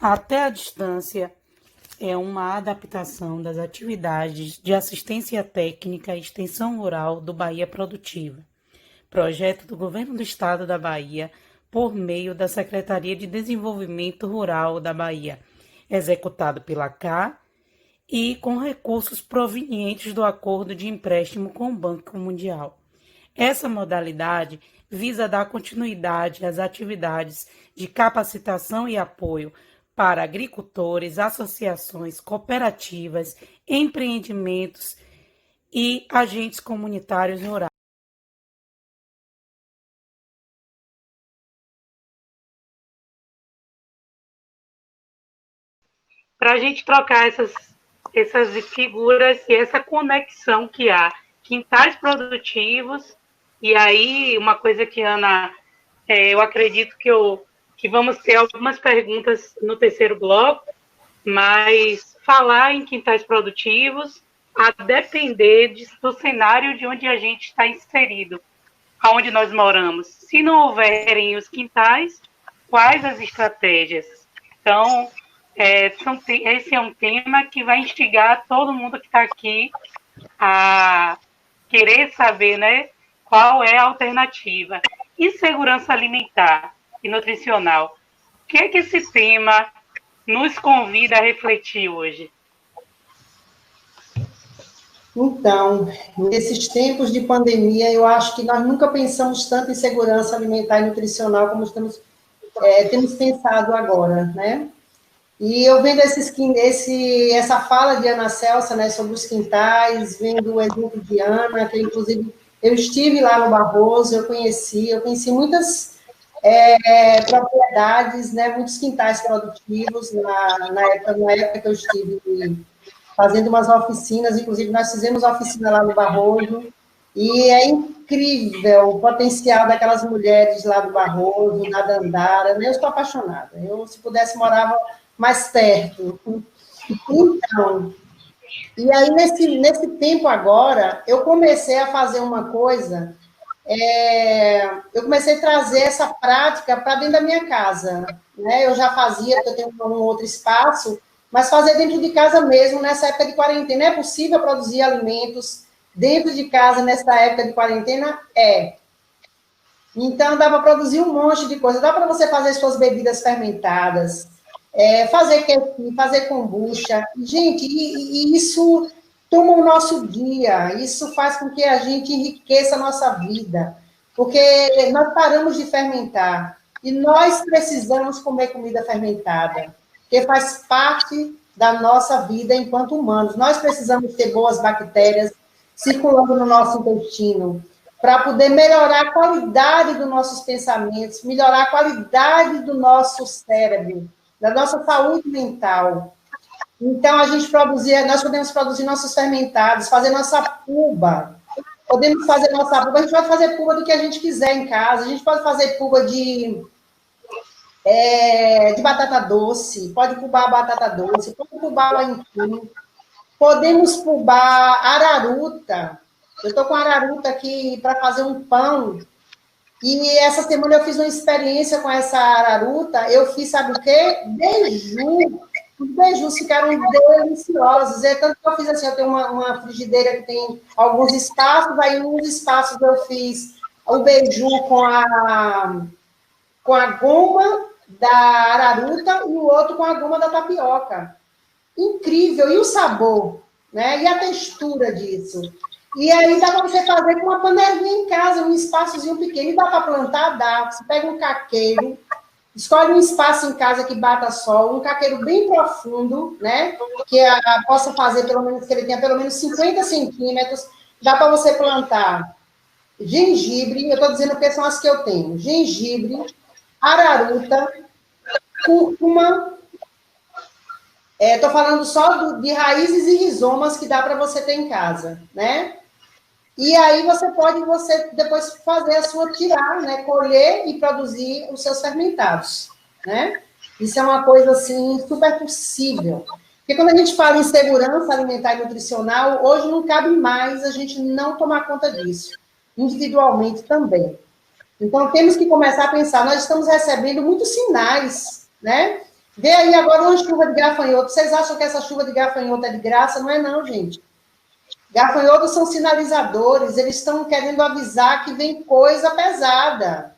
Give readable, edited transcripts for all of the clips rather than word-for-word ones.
Até a distância é uma adaptação das atividades de assistência técnica e extensão rural do Bahia Produtiva, projeto do Governo do Estado da Bahia por meio da Secretaria de Desenvolvimento Rural da Bahia, executado pela CA e com recursos provenientes do acordo de empréstimo com o Banco Mundial. Essa modalidade visa dar continuidade às atividades de capacitação e apoio para agricultores, associações, cooperativas, empreendimentos e agentes comunitários rurais. Para a gente trocar essas figuras e essa conexão que há, quintais produtivos, e aí uma coisa que, Ana, eu acredito que vamos ter algumas perguntas no terceiro bloco, mas falar em quintais produtivos a depender do cenário de onde a gente está inserido, aonde nós moramos. Se não houverem os quintais, quais as estratégias? Então, esse é um tema que vai instigar todo mundo que está aqui a querer saber, né, qual é a alternativa. E segurança alimentar e nutricional? O que é que esse tema nos convida a refletir hoje? Então, nesses tempos de pandemia, eu acho que nós nunca pensamos tanto em segurança alimentar e nutricional como temos pensado agora, né? E eu vendo essa fala de Ana Celsa, né, sobre os quintais, vendo o exemplo de Ana, que inclusive eu estive lá no Barroso, eu conheci muitas propriedades, né, muitos quintais produtivos na época que eu estive fazendo umas oficinas, inclusive nós fizemos oficina lá no Barroso, e é incrível o potencial daquelas mulheres lá do Barroso, da Dandara, eu estou apaixonada, eu, se pudesse, morava mais perto. Então, e aí, nesse tempo agora, eu comecei a fazer uma coisa, eu comecei a trazer essa prática para dentro da minha casa, né? Eu já fazia, porque eu tenho um outro espaço, mas fazer dentro de casa mesmo, nessa época de quarentena. É possível produzir alimentos dentro de casa nessa época de quarentena? É. Então, dá para produzir um monte de coisa. Dá para você fazer suas bebidas fermentadas, fazer kefir, fazer kombucha. Gente, e isso toma o nosso dia, isso faz com que a gente enriqueça a nossa vida, porque nós paramos de fermentar e nós precisamos comer comida fermentada, que faz parte da nossa vida enquanto humanos. Nós precisamos ter boas bactérias circulando no nosso intestino, para poder melhorar a qualidade dos nossos pensamentos, melhorar a qualidade do nosso cérebro, da nossa saúde mental. Então, nós podemos produzir nossos fermentados, fazer nossa puba. Podemos fazer nossa puba, a gente pode fazer puba do que a gente quiser em casa, a gente pode fazer puba de batata doce, pode pubar batata doce, pode pubar o aipim, podemos pubar araruta. Eu estou com araruta aqui para fazer um pão. E essa semana eu fiz uma experiência com essa araruta. Eu fiz, sabe o quê? Beiju. Os beijos ficaram deliciosos. É tanto que eu fiz assim, eu tenho uma frigideira que tem alguns espaços, aí nos espaços eu fiz o beiju com a goma da araruta e o outro com a goma da tapioca. Incrível. E o sabor, né? E a textura disso. E aí dá para você fazer com uma panelinha em casa, um espaçozinho pequeno. E dá para plantar? Dá. Você pega um caqueiro, escolhe um espaço em casa que bata sol, um caqueiro bem profundo, né? Que possa fazer, pelo menos, que ele tenha pelo menos 50 centímetros. Dá para você plantar gengibre, eu estou dizendo que são as que eu tenho. Gengibre, araruta, cúrcuma. Estou falando só de raízes e rizomas que dá para você ter em casa, né? E aí você depois fazer a sua tirar, né? Colher e produzir os seus fermentados, né? Isso é uma coisa, assim, super possível. Porque quando a gente fala em segurança alimentar e nutricional, hoje não cabe mais a gente não tomar conta disso, individualmente também. Então, temos que começar a pensar, nós estamos recebendo muitos sinais, né? Vê aí agora uma chuva de gafanhoto. Vocês acham que essa chuva de gafanhoto é de graça? Não é não, gente. Gafanhotos são sinalizadores, eles estão querendo avisar que vem coisa pesada.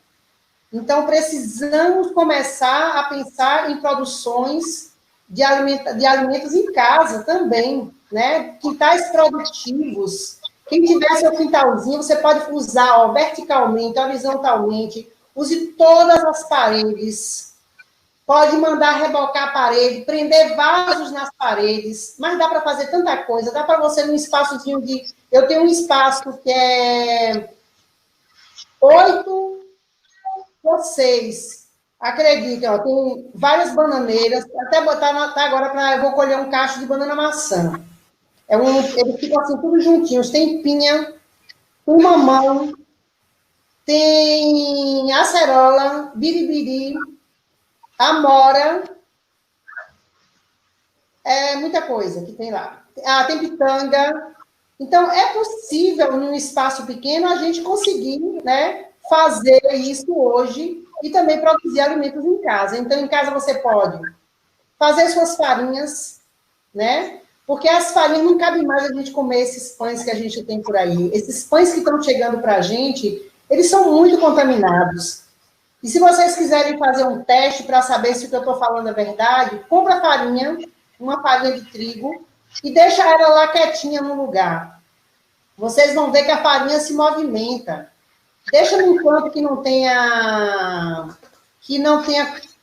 Então, precisamos começar a pensar em produções de alimentos em casa também, né? Quintais produtivos. Quem tiver seu quintalzinho, você pode usar ó, verticalmente, horizontalmente, use todas as paredes. Pode mandar rebocar a parede, prender vasos nas paredes, mas dá para fazer tanta coisa. Dá para você num espaçozinho de... Eu tenho um espaço que é 8 por 6. Acreditem, ó, tem várias bananeiras. Até botar tá agora para eu vou colher um cacho de banana maçã. Eles ficam assim, tudo juntinhos. Tem pinha, tem mamão, tem acerola, biribiri, amora, é muita coisa que tem lá. Ah, tem pitanga. Então, é possível, num espaço pequeno, a gente conseguir, né, fazer isso hoje e também produzir alimentos em casa. Então, em casa você pode fazer suas farinhas, né? Porque as farinhas não cabe mais a gente comer esses pães que a gente tem por aí. Esses pães que estão chegando para a gente, eles são muito contaminados. E se vocês quiserem fazer um teste para saber se o que eu estou falando é verdade, compra farinha, uma farinha de trigo, e deixa ela lá quietinha no lugar. Vocês vão ver que a farinha se movimenta. Deixa num canto que não tenha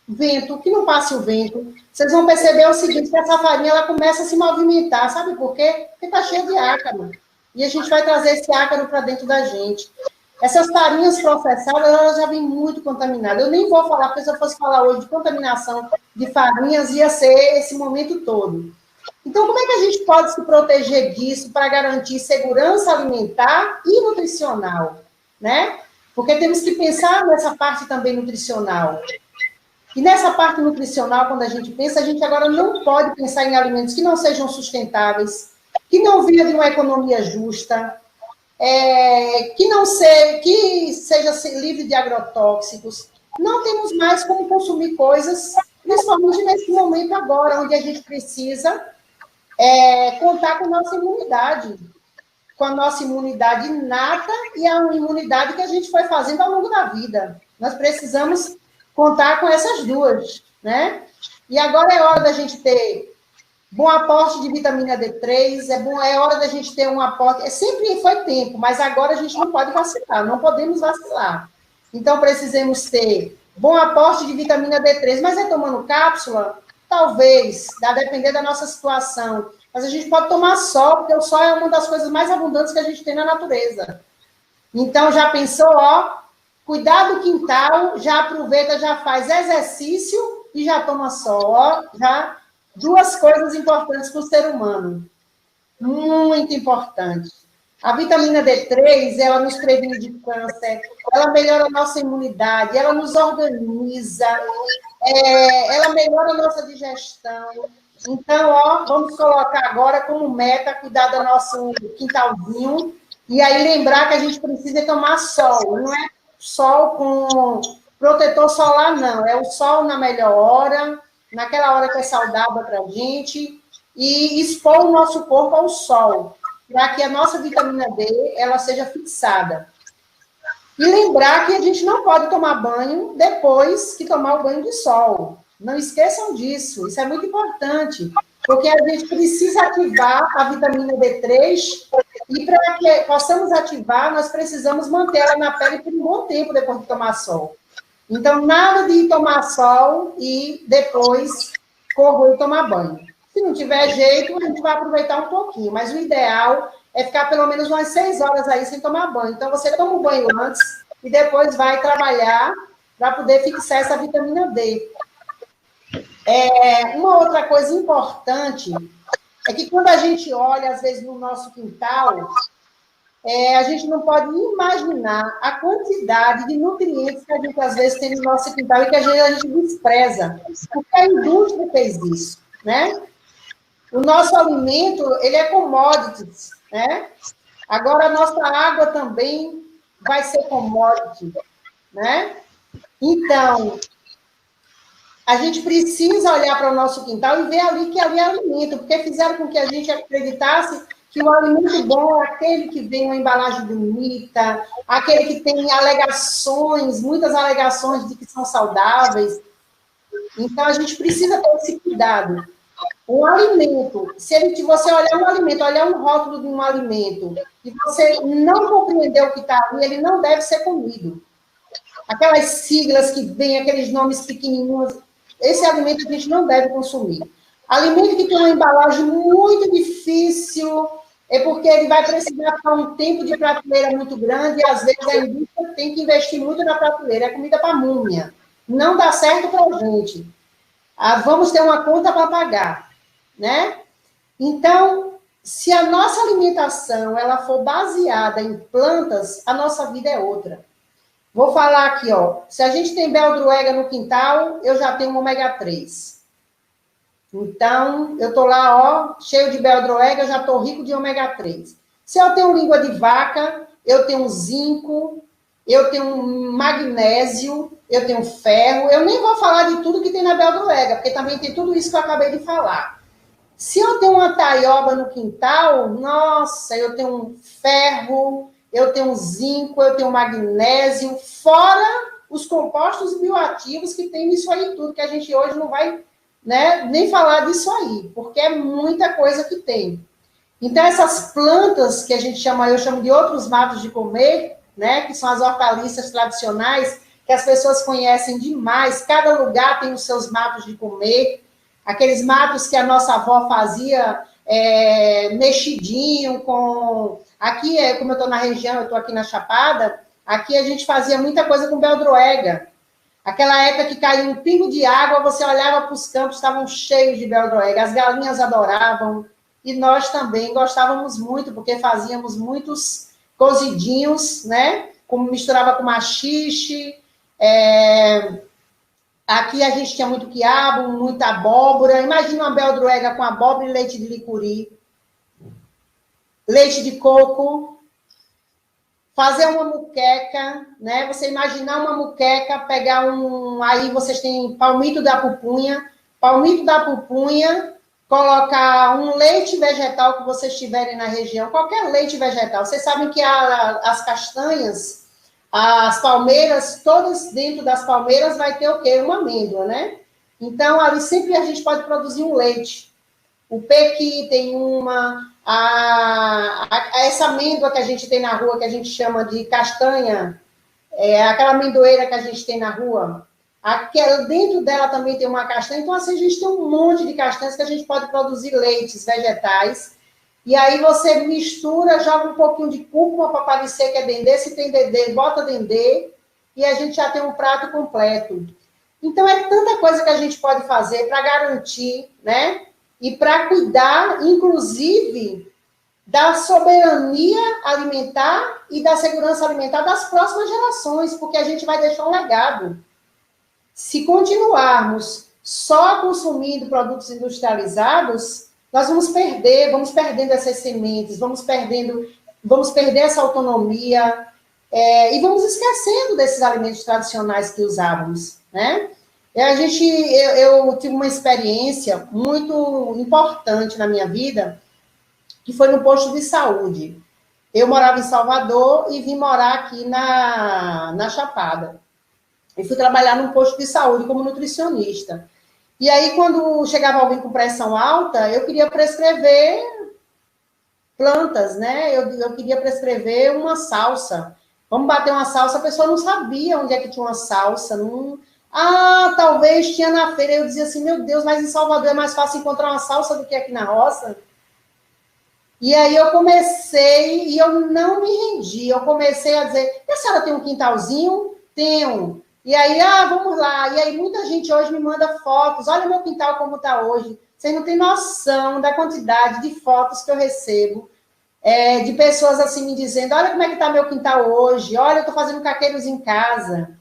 vento, que não passe o vento. Vocês vão perceber o seguinte, que essa farinha ela começa a se movimentar. Sabe por quê? Porque está cheia de ácaro. E a gente vai trazer esse ácaro para dentro da gente. Essas farinhas processadas, elas já vêm muito contaminadas. Eu nem vou falar, porque se eu fosse falar hoje de contaminação de farinhas, ia ser esse momento todo. Então, como é que a gente pode se proteger disso para garantir segurança alimentar e nutricional, né? Porque temos que pensar nessa parte também nutricional. E nessa parte nutricional, quando a gente pensa, a gente agora não pode pensar em alimentos que não sejam sustentáveis, que não venham de uma economia justa, que seja livre de agrotóxicos. Não temos mais como consumir coisas, principalmente nesse momento agora, onde a gente precisa contar com a nossa imunidade inata e a imunidade que a gente foi fazendo ao longo da vida. Nós precisamos contar com essas duas, né? E agora é hora da gente ter bom aporte de vitamina D3, é hora da gente ter um aporte, sempre foi tempo, mas agora a gente não pode vacilar, não podemos vacilar. Então, precisamos ter bom aporte de vitamina D3, mas tomando cápsula? Talvez, a depender da nossa situação. Mas a gente pode tomar sol, porque o sol é uma das coisas mais abundantes que a gente tem na natureza. Então, já pensou, ó, cuidar do quintal, já aproveita, já faz exercício e já toma sol, ó, já... Duas coisas importantes para o ser humano, muito importante. A vitamina D3, ela nos previne de câncer, ela melhora a nossa imunidade, ela nos organiza, ela melhora a nossa digestão. Então, ó, vamos colocar agora como meta cuidar do nosso quintalzinho e aí lembrar que a gente precisa tomar sol. Não é sol com protetor solar, não. É o sol na melhor hora, naquela hora que é saudável para a gente, e expor o nosso corpo ao sol, para que a nossa vitamina D ela seja fixada. E lembrar que a gente não pode tomar banho depois que tomar o banho de sol. Não esqueçam disso, isso é muito importante, porque a gente precisa ativar a vitamina D3, e para que possamos ativar, nós precisamos manter ela na pele por um bom tempo depois de tomar sol. Então, nada de tomar sol e depois correr e tomar banho. Se não tiver jeito, a gente vai aproveitar um pouquinho, mas o ideal é ficar pelo menos umas 6 horas aí sem tomar banho. Então, você toma o banho antes e depois vai trabalhar para poder fixar essa vitamina D. Uma outra coisa importante é que quando a gente olha, às vezes, no nosso quintal... a gente não pode imaginar a quantidade de nutrientes que a gente, às vezes, tem no nosso quintal e que a gente despreza, porque a indústria fez isso, né? O nosso alimento, ele é commodities, né? Agora, a nossa água também vai ser commodity, né? Então, a gente precisa olhar para o nosso quintal e ver ali que ali é alimento, porque fizeram com que a gente acreditasse que o alimento bom é aquele que vem uma embalagem bonita, aquele que tem alegações, muitas alegações de que são saudáveis. Então, a gente precisa ter esse cuidado. Um alimento, se você olhar um alimento, olhar um rótulo de um alimento, e você não compreender o que está ali, ele não deve ser comido. Aquelas siglas que vêm, aqueles nomes pequenininhos, esse alimento a gente não deve consumir. Alimento que tem uma embalagem muito difícil, é porque ele vai precisar ficar um tempo de prateleira muito grande, e às vezes a indústria tem que investir muito na prateleira, é comida para múmia. Não dá certo para a gente. Vamos ter uma conta para pagar, né? Então, se a nossa alimentação ela for baseada em plantas, a nossa vida é outra. Vou falar aqui, ó. Se a gente tem beldroega no quintal, eu já tenho um ômega 3. Então, eu tô lá, ó, cheio de beldroega, eu já tô rico de ômega 3. Se eu tenho língua de vaca, eu tenho zinco, eu tenho magnésio, eu tenho ferro. Eu nem vou falar de tudo que tem na beldroega, porque também tem tudo isso que eu acabei de falar. Se eu tenho uma taioba no quintal, nossa, eu tenho ferro, eu tenho zinco, eu tenho magnésio, fora os compostos bioativos que tem nisso aí tudo, que a gente hoje não vai, né, nem falar disso aí, porque é muita coisa que tem. Então, essas plantas que a gente chama, eu chamo de outros matos de comer, né, que são as hortaliças tradicionais, que as pessoas conhecem demais, cada lugar tem os seus matos de comer, aqueles matos que a nossa avó fazia mexidinho com... Aqui, como eu estou na região, eu estou aqui na Chapada, aqui a gente fazia muita coisa com beldroega. Aquela época que caiu um pingo de água, você olhava para os campos, estavam cheios de beldroega, as galinhas adoravam, e nós também gostávamos muito, porque fazíamos muitos cozidinhos, né? Como misturava com maxixe, aqui a gente tinha muito quiabo, muita abóbora. Imagina uma beldroega com abóbora e leite de licuri, leite de coco, fazer uma muqueca, né? Você imaginar uma muqueca, pegar aí vocês têm palmito da pupunha, colocar um leite vegetal que vocês tiverem na região, qualquer leite vegetal. Vocês sabem que as castanhas, as palmeiras, todas dentro das palmeiras vai ter o quê? Uma amêndoa, né? Então, ali sempre a gente pode produzir um leite. O pequi tem essa amêndoa que a gente tem na rua, que a gente chama de castanha, aquela amendoeira que a gente tem na rua, dentro dela também tem uma castanha. Então, assim, a gente tem um monte de castanhas que a gente pode produzir leites vegetais. E aí você mistura, joga um pouquinho de cúrcuma para parecer que é dendê. Se tem dendê, bota dendê. E a gente já tem um prato completo. Então, é tanta coisa que a gente pode fazer para garantir, né? E para cuidar, inclusive, da soberania alimentar e da segurança alimentar das próximas gerações, porque a gente vai deixar um legado. Se continuarmos só consumindo produtos industrializados, nós vamos perdendo essas sementes, vamos perder essa autonomia, e vamos esquecendo desses alimentos tradicionais que usávamos, né? Eu tive uma experiência muito importante na minha vida, que foi no posto de saúde. Eu morava em Salvador e vim morar aqui na Chapada. E fui trabalhar num posto de saúde como nutricionista. E aí, quando chegava alguém com pressão alta, eu queria prescrever plantas, né? Eu queria prescrever uma salsa. Vamos bater uma salsa, a pessoa não sabia onde é que tinha uma salsa. Talvez tinha na feira. Eu dizia assim, meu Deus, mas em Salvador é mais fácil encontrar uma salsa do que aqui na roça. E aí eu comecei, e eu não me rendi. Eu comecei a dizer, e a senhora tem um quintalzinho? Tenho. E aí, vamos lá. E aí muita gente hoje me manda fotos. Olha meu quintal como está hoje. Vocês não têm noção da quantidade de fotos que eu recebo, de pessoas assim me dizendo, olha como é que está meu quintal hoje. Olha, eu estou fazendo caqueiros em casa.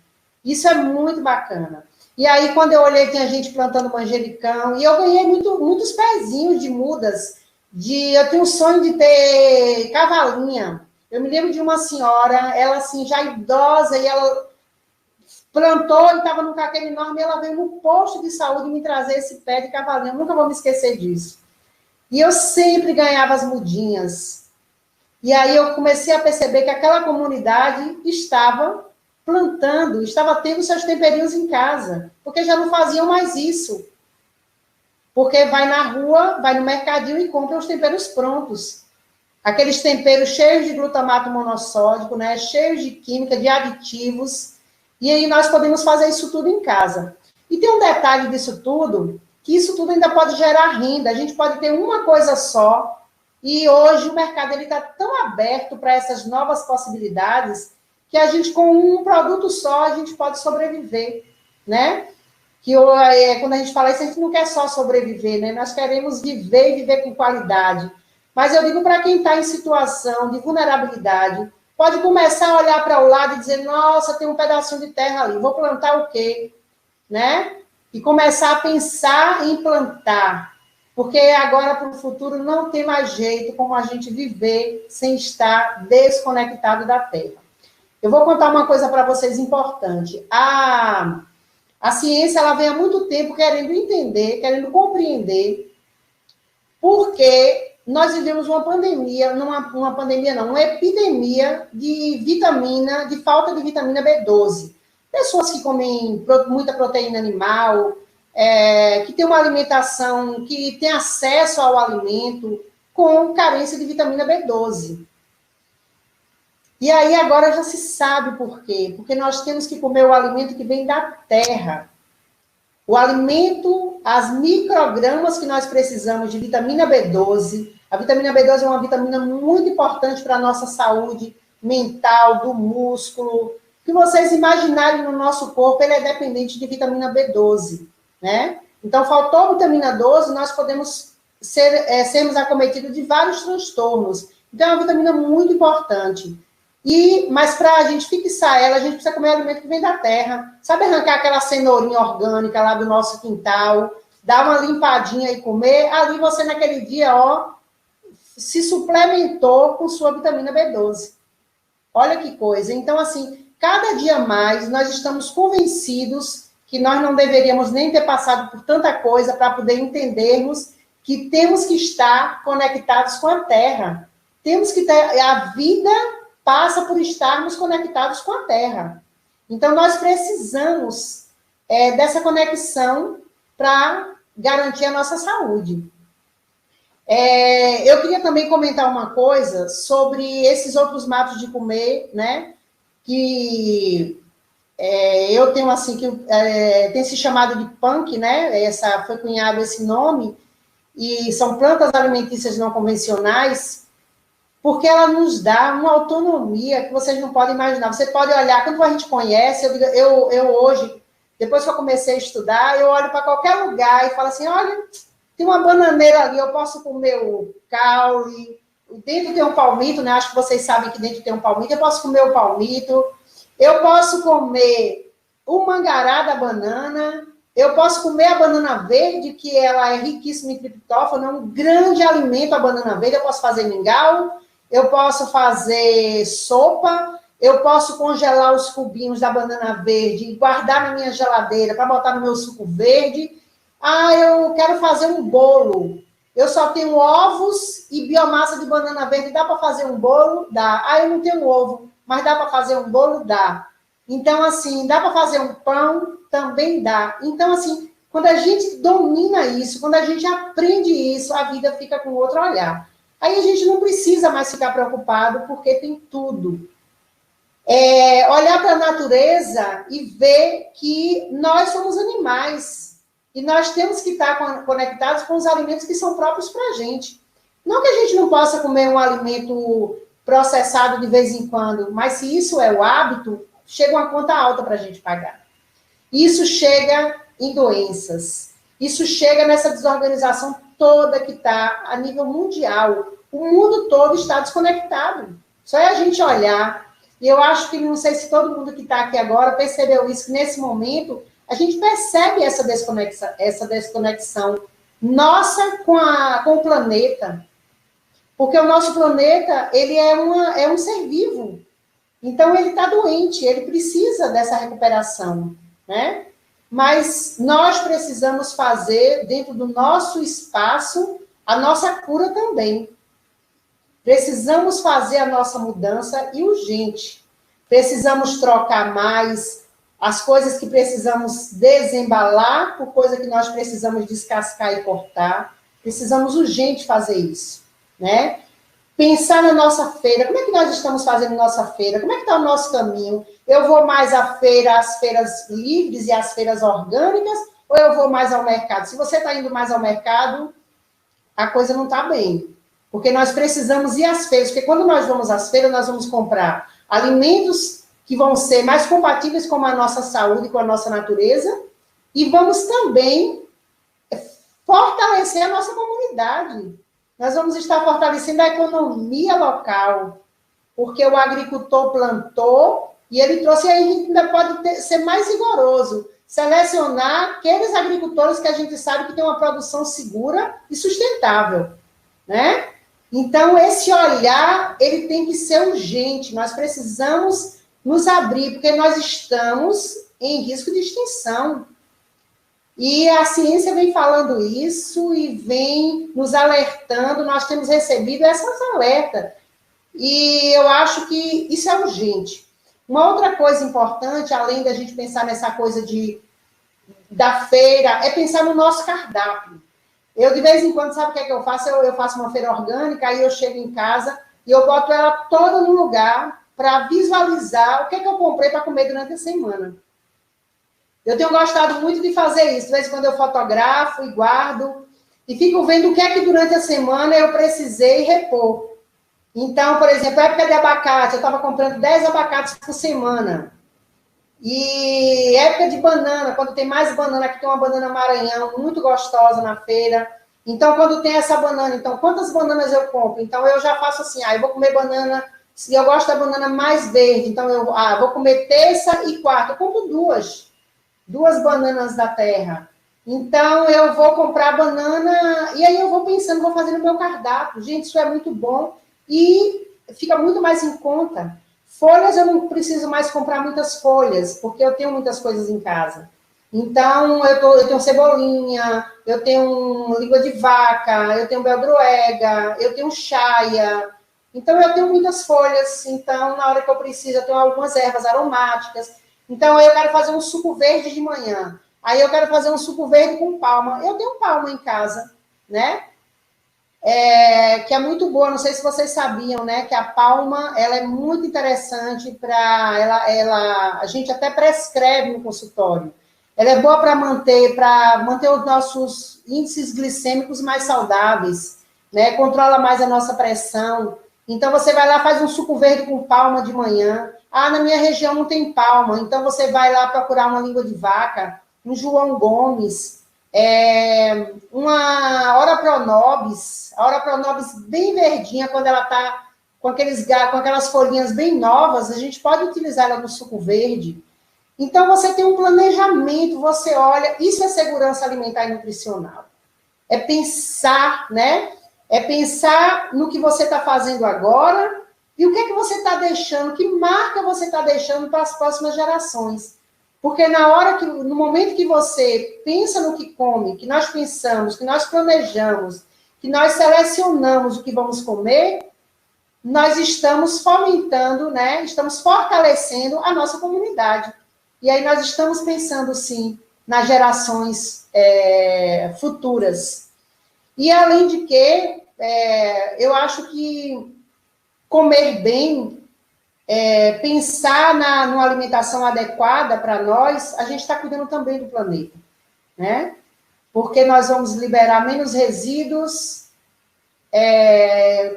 Isso é muito bacana. E aí, quando eu olhei, tinha gente plantando manjericão. E eu ganhei muitos pezinhos de mudas. Eu tenho um sonho de ter cavalinha. Eu me lembro de uma senhora, ela assim, já idosa, e ela plantou e estava num caqueiro enorme, e ela veio no posto de saúde me trazer esse pé de cavalinho. Eu nunca vou me esquecer disso. E eu sempre ganhava as mudinhas. E aí eu comecei a perceber que aquela comunidade estava plantando, estava tendo seus temperinhos em casa, porque já não faziam mais isso. Porque vai na rua, vai no mercadinho e compra os temperos prontos. Aqueles temperos cheios de glutamato monossódico, né? Cheios de química, de aditivos. E aí nós podemos fazer isso tudo em casa. E tem um detalhe disso tudo, que isso tudo ainda pode gerar renda. A gente pode ter uma coisa só, e hoje o mercado está tão aberto para essas novas possibilidades, que a gente, com um produto só, a gente pode sobreviver, né? Que quando a gente fala isso, a gente não quer só sobreviver, né? Nós queremos viver e viver com qualidade. Mas eu digo para quem está em situação de vulnerabilidade, pode começar a olhar para o lado e dizer, nossa, tem um pedacinho de terra ali, vou plantar o quê? Né? E começar a pensar em plantar. Porque agora, para o futuro, não tem mais jeito como a gente viver sem estar desconectado da terra. Eu vou contar uma coisa para vocês importante. A ciência, ela vem há muito tempo querendo entender, querendo compreender porque nós vivemos uma pandemia, uma epidemia de vitamina, de falta de vitamina B12. Pessoas que comem muita proteína animal, que tem uma alimentação, que tem acesso ao alimento com carência de vitamina B12. E aí agora já se sabe por quê. Porque nós temos que comer o alimento que vem da terra. O alimento, as microgramas que nós precisamos de vitamina B12. A vitamina B12 é uma vitamina muito importante para a nossa saúde mental, do músculo. O que vocês imaginarem no nosso corpo, ele é dependente de vitamina B12, né? Então, faltou vitamina 12, nós podemos sermos acometidos de vários transtornos. Então, é uma vitamina muito importante. Mas para a gente fixar ela, a gente precisa comer alimento que vem da terra. Sabe arrancar aquela cenourinha orgânica lá do nosso quintal, dar uma limpadinha e comer? Ali você, naquele dia, se suplementou com sua vitamina B12. Olha que coisa. Então, assim, cada dia mais nós estamos convencidos que nós não deveríamos nem ter passado por tanta coisa para poder entendermos que temos que estar conectados com a terra. Temos que ter a vida passa por estarmos conectados com a Terra. Então, nós precisamos dessa conexão para garantir a nossa saúde. Eu queria também comentar uma coisa sobre esses outros matos de comer, né? Que eu tenho assim, tem se chamado de punk, né? Foi cunhado esse nome, e são plantas alimentícias não convencionais, porque ela nos dá uma autonomia que vocês não podem imaginar. Você pode olhar, quando a gente conhece, eu hoje, depois que eu comecei a estudar, eu olho para qualquer lugar e falo assim, olha, tem uma bananeira ali, eu posso comer o caule, dentro tem um palmito, né? Acho que vocês sabem que dentro tem um palmito, eu posso comer o palmito, eu posso comer o mangará da banana, eu posso comer a banana verde, que ela é riquíssima em triptófano, é um grande alimento a banana verde, eu posso fazer mingau, eu posso fazer sopa, eu posso congelar os cubinhos da banana verde e guardar na minha geladeira para botar no meu suco verde. Eu quero fazer um bolo. Eu só tenho ovos e biomassa de banana verde. Dá para fazer um bolo? Dá. Eu não tenho ovo, mas dá para fazer um bolo? Dá. Então, assim, dá para fazer um pão? Também dá. Então, assim, quando a gente domina isso, quando a gente aprende isso, a vida fica com outro olhar. Aí a gente não precisa mais ficar preocupado, porque tem tudo. Olhar para a natureza e ver que nós somos animais. E nós temos que estar conectados com os alimentos que são próprios para a gente. Não que a gente não possa comer um alimento processado de vez em quando, mas se isso é o hábito, chega uma conta alta para a gente pagar. Isso chega em doenças. Isso chega nessa desorganização toda que está a nível mundial. O mundo todo está desconectado. Só é a gente olhar. E eu acho que, não sei se todo mundo que está aqui agora percebeu isso, que nesse momento a gente percebe essa desconexão nossa com o planeta. Porque o nosso planeta, ele é um ser vivo. Então, ele está doente, ele precisa dessa recuperação, né? Mas nós precisamos fazer, dentro do nosso espaço, a nossa cura também. Precisamos fazer a nossa mudança e urgente. Precisamos trocar mais as coisas que precisamos desembalar por coisa que nós precisamos descascar e cortar. Precisamos urgente fazer isso, né? Pensar na nossa feira, como é que nós estamos fazendo nossa feira? Como é que está o nosso caminho? Eu vou mais à feira, às feiras livres e às feiras orgânicas, ou eu vou mais ao mercado? Se você está indo mais ao mercado, a coisa não está bem. Porque nós precisamos ir às feiras, porque quando nós vamos às feiras, nós vamos comprar alimentos que vão ser mais compatíveis com a nossa saúde, com a nossa natureza, e vamos também fortalecer a nossa comunidade. Nós vamos estar fortalecendo a economia local, porque o agricultor plantou e ele trouxe, e aí a gente ainda pode ser mais rigoroso, selecionar aqueles agricultores que a gente sabe que tem uma produção segura e sustentável, né? Então, esse olhar, ele tem que ser urgente, nós precisamos nos abrir, porque nós estamos em risco de extinção. E a ciência vem falando isso e vem nos alertando, nós temos recebido essas alertas. E eu acho que isso é urgente. Uma outra coisa importante, além da gente pensar nessa coisa da feira, é pensar no nosso cardápio. Eu, de vez em quando, sabe o que é que eu faço? Eu faço uma feira orgânica, aí eu chego em casa e eu boto ela toda no lugar para visualizar o que é que eu comprei para comer durante a semana. Eu tenho gostado muito de fazer isso. De vez em quando eu fotografo e guardo e fico vendo o que é que durante a semana eu precisei repor. Então, por exemplo, época de abacate, eu estava comprando 10 abacates por semana. E época de banana, quando tem mais banana, aqui tem uma banana Maranhão muito gostosa na feira. Então, quando tem essa banana, então, quantas bananas eu compro? Então, eu já faço assim, eu vou comer banana, se eu gosto da banana mais verde, então eu vou comer terça e quarta, eu compro duas bananas da terra. Então, eu vou comprar banana, e aí eu vou pensando, vou fazendo o meu cardápio. Gente, isso é muito bom e fica muito mais em conta. Folhas, eu não preciso mais comprar muitas folhas, porque eu tenho muitas coisas em casa. Então, eu tenho cebolinha, eu tenho língua de vaca, eu tenho beldroega, eu tenho chaia. Então, eu tenho muitas folhas. Então, na hora que eu preciso, eu tenho algumas ervas aromáticas. Então, eu quero fazer um suco verde de manhã. Aí, eu quero fazer um suco verde com palma. Eu tenho palma em casa, né? Que é muito boa, não sei se vocês sabiam, né? Que a palma, ela é muito interessante para... a gente até prescreve no consultório. Ela é boa para manter os nossos índices glicêmicos mais saudáveis, né? Controla mais a nossa pressão. Então, você vai lá, faz um suco verde com palma de manhã. Na minha região não tem palma, então você vai lá procurar uma língua de vaca, um João Gomes, uma Ora Pronobis, a Ora Pronobis bem verdinha, quando ela está com aquelas folhinhas bem novas, a gente pode utilizar ela no suco verde. Então, você tem um planejamento, você olha, isso é segurança alimentar e nutricional. É pensar, né? É pensar no que você está fazendo agora e o que é que você está deixando, que marca você está deixando para as próximas gerações. Porque no momento que você pensa no que come, que nós pensamos, que nós planejamos, que nós selecionamos o que vamos comer, nós estamos fomentando, né? Estamos fortalecendo a nossa comunidade. E aí nós estamos pensando, sim, nas gerações futuras. E, além de que, eu acho que comer bem, pensar numa alimentação adequada para nós, a gente está cuidando também do planeta, né? Porque nós vamos liberar menos resíduos,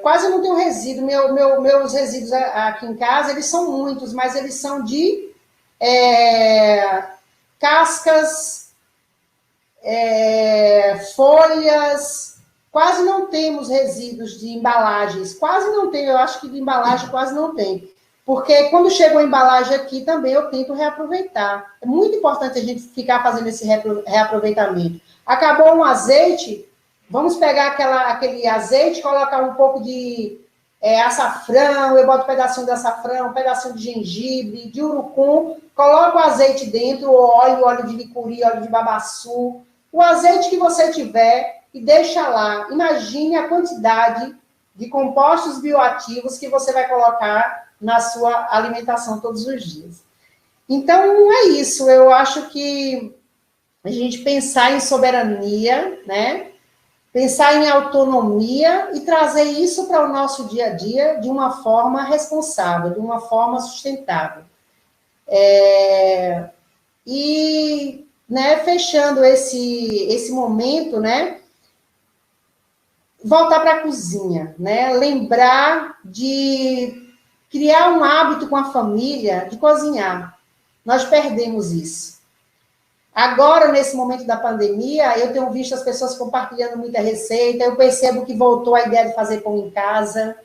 quase não tenho resíduo, meus resíduos aqui em casa, eles são muitos, mas eles são de cascas, folhas, quase não temos resíduos de embalagens, quase não tem, eu acho que de embalagem quase não tem, porque quando chega a embalagem aqui também eu tento reaproveitar. É muito importante a gente ficar fazendo esse reaproveitamento. Acabou um azeite, vamos pegar aquele azeite, colocar um pouco de açafrão, eu boto um pedacinho de açafrão, um pedacinho de gengibre, de urucum, coloco o azeite dentro, óleo de licuri, óleo de babaçu, o azeite que você tiver e deixa lá. Imagine a quantidade de compostos bioativos que você vai colocar na sua alimentação todos os dias. Então, é isso. Eu acho que a gente pensar em soberania, né? Pensar em autonomia e trazer isso para o nosso dia a dia de uma forma responsável, de uma forma sustentável. E, né, fechando esse momento, né, voltar para a cozinha, né, lembrar de criar um hábito com a família de cozinhar. Nós perdemos isso. Agora, nesse momento da pandemia, eu tenho visto as pessoas compartilhando muita receita, eu percebo que voltou a ideia de fazer pão em casa,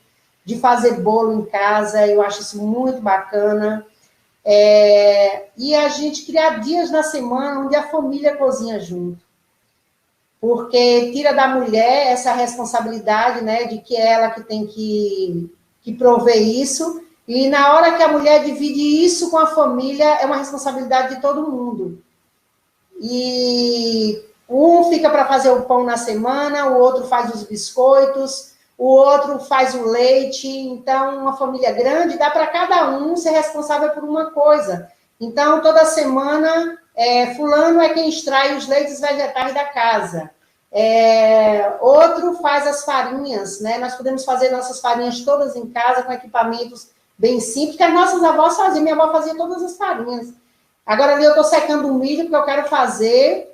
de fazer bolo em casa, eu acho isso muito bacana. E a gente criar dias na semana onde a família cozinha junto. Porque tira da mulher essa responsabilidade, né, de que é ela que tem que prover isso, e na hora que a mulher divide isso com a família, é uma responsabilidade de todo mundo. E um fica para fazer o pão na semana, o outro faz os biscoitos, o outro faz o leite. Então, uma família grande, dá para cada um ser responsável por uma coisa. Então, toda semana, fulano é quem extrai os leites vegetais da casa. Outro faz as farinhas, né? Nós podemos fazer nossas farinhas todas em casa, com equipamentos bem simples, que as nossas avós faziam. Minha avó fazia todas as farinhas. Agora ali eu estou secando o milho, porque eu quero fazer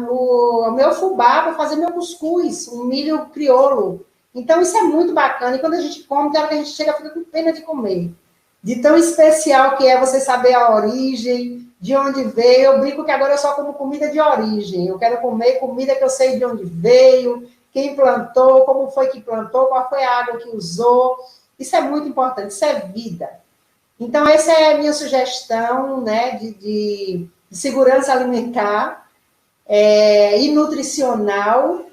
o meu fubá, para fazer meu cuscuz, um milho crioulo. Então, isso é muito bacana. E quando a gente come, tem hora que a gente chega, fica com pena de comer. De tão especial que é você saber a origem, de onde veio. Eu brinco que agora eu só como comida de origem. Eu quero comer comida que eu sei de onde veio, quem plantou, como foi que plantou, qual foi a água que usou. Isso é muito importante, isso é vida. Então, essa é a minha sugestão, né, de segurança alimentar e nutricional.